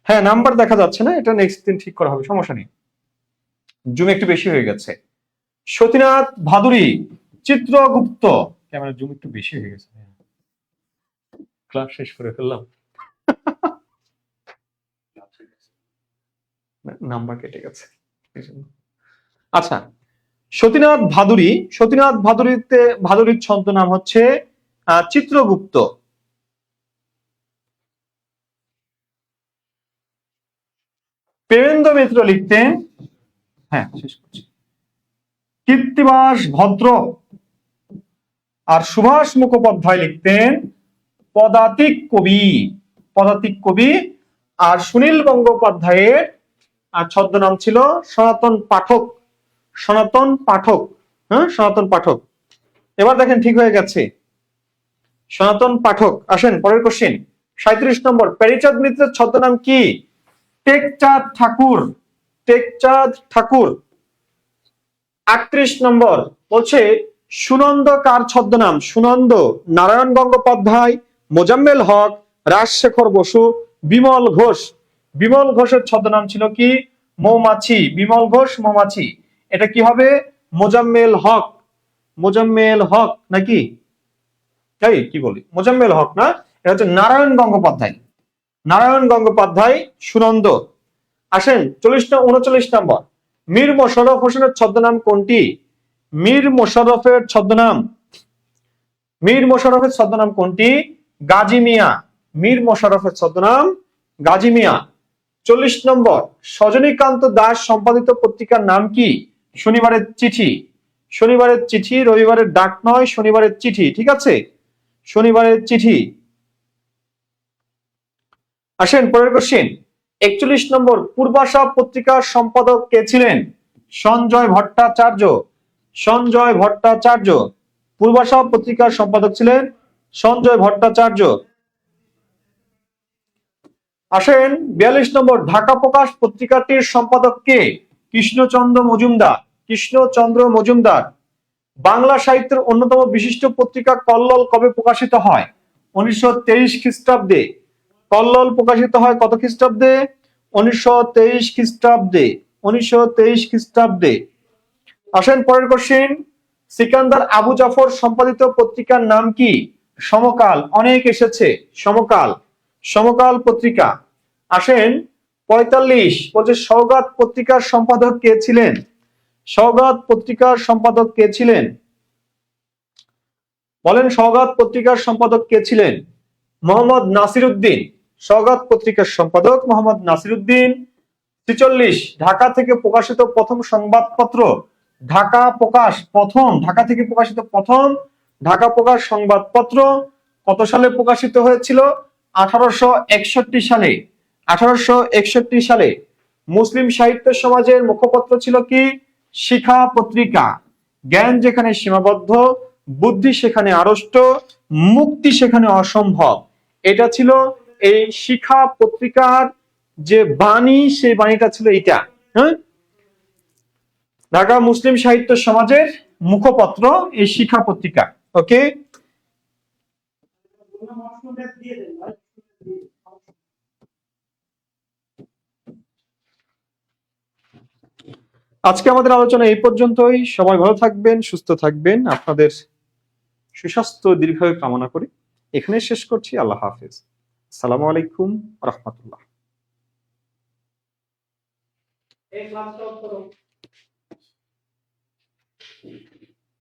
হ্যাঁ, নাম্বার দেখা যাচ্ছে না, এটা নেক্সট দিন ঠিক করা হবে, সমস্যা নেই, জুম একটু বেশি হয়ে গেছে। সতীনাথ ভাদুরী, চিত্রগুপ্ত। ক্যামেরা জুম একটু বেশি হয়ে গেছে, ক্লাস শেষ করে ফেললাম, নাম্বার কেটে গেছে। আচ্ছা, সতীনাথ ভাদুরী, সতীনাথ ভাদুরীতে ভাদুরীর ছদ্মনাম হচ্ছে চিত্রগুপ্ত। প্রেমেন্দ্র মিত্র লিখতেন, হ্যাঁ শেষ করছি, কীর্তিবাস ভদ্র। আর সুভাষ মুখোপাধ্যায় লিখতেন পদাতিক কবি, পদাতিক কবি। আর সুনীল গঙ্গোপাধ্যায়ের ছদ্মনাম ছিল সনাতন পাঠক, সনাতন পাঠক। হ্যাঁ, সনাতন পাঠক। এবার দেখেন ঠিক হয়ে গেছে, সনাতন পাঠক। আসেন পরের কোশ্চেন, 37 নম্বর, প্যারীচাঁদ মিত্রের ছদ্মনাম কি? টেকচাঁদ ঠাকুর, টেকচাঁদ ঠাকুর। 38 নম্বর বলছে সুনন্দ কার ছদ্মনাম? সুনন্দ নারায়ণ গঙ্গোপাধ্যায়, মোজাম্মেল হক, রাজশেখর বসু, বিমল ঘোষ। বিমল ঘোষের ছদ্মনাম ছিল কি? মৌমাছি। বিমল ঘোষ মৌমাছি। এটা কি হবে? মোজাম্মেল হক। মোজাম্মেল হক নাকি, তাই কি বলি, মোজাম্মেল হক না, এটা হচ্ছে নারায়ণ গঙ্গোপাধ্যায়। নারায়ণ গঙ্গোপাধ্যায় সুনন্দ। আসেন 39 নম্বর, মীর মোশাররফ হোসেনের ছদ্মনাম কোনটি? মীর মোশাররফের ছদ্মনাম, মীর মোশাররফের ছদ্মনাম কোনটি? গাজী মিয়া। মীর মোশাররফের ছদ্মনাম গাজী মিয়া। 40 নম্বর, সজনীকান্ত দাস সম্পাদিত পত্রিকার নাম কি? শনিবারের চিঠি। শনিবারের চিঠি, রবিবারের ডাক নয়, শনিবারের চিঠি, ঠিক আছে, শনিবারের চিঠি। আসেন পরের কোশ্চেন, 41 নম্বর, পূর্বাশা পত্রিকার সম্পাদক কে ছিলেন? সঞ্জয় ভট্টাচার্য। সঞ্জয় ভট্টাচার্য পূর্বাশা পত্রিকার সম্পাদক ছিলেন সঞ্জয় ভট্টাচার্য। আসেন 42 নম্বর, ঢাকা প্রকাশ পত্রিকাটির সম্পাদক কে? কৃষ্ণচন্দ্র মজুমদার। কৃষ্ণচন্দ্র মজুমদার। বাংলা সাহিত্যের অন্যতম বিশিষ্ট পত্রিকা কল্লোল কবে প্রকাশিত হয়? 1923 খ্রিস্টাব্দে। কল্লোল প্রকাশিত হয় কত খ্রিস্টাব্দে? 1923 খ্রিস্টাব্দে। 1923 খ্রিস্টাব্দে। আসেন পরের কোশ্চেন, সিকান্দার আবু জাফর সম্পাদিত পত্রিকার নাম কি? সমকাল। অনেক এসেছে, সমকাল। সমকাল পত্রিকা। আসেন 45, বলছে সওগাত পত্রিকার সম্পাদক কে ছিলেন? সওগাত পত্রিকার সম্পাদক কে ছিলেন? বলেন, সওগাত পত্রিকার সম্পাদক কে ছিলেন? মোহাম্মদ নাসির উদ্দিন। সওগাত পত্রিকার সম্পাদক মোহাম্মদ নাসির উদ্দিন। 46, ঢাকা থেকে প্রকাশিত প্রথম সংবাদপত্র? ঢাকা প্রকাশ, প্রথম ঢাকা থেকে প্রকাশিত প্রথম ঢাকা প্রকাশ সংবাদপত্র কত সালে প্রকাশিত হয়েছিল? 1861 সালে। 1861 সালে। মুসলিম সাহিত্য সমাজের মুখপত্র ছিল কি? শিখা পত্রিকা। জ্ঞান যেখানে সীমাবদ্ধ, বুদ্ধি সেখানে আড়ষ্ট, মুক্তি সেখানে অসম্ভব। এটা ছিল এই শিখা পত্রিকার যে বাণী, সেই বাণীটা ছিল এটা। হ্যাঁ, ঢাকা মুসলিম সাহিত্য সমাজের মুখপত্র এই শিখা পত্রিকা। ওকে, আজকে আমাদের আলোচনা এই পর্যন্তই। সবাই ভালো থাকবেন, সুস্থ থাকবেন, আপনাদের সুস্বাস্থ্য দীর্ঘায়ু কামনা করি এখানে শেষ করছি। আল্লাহ হাফেজ। আসসালামু আলাইকুম রহমতুল্লাহ।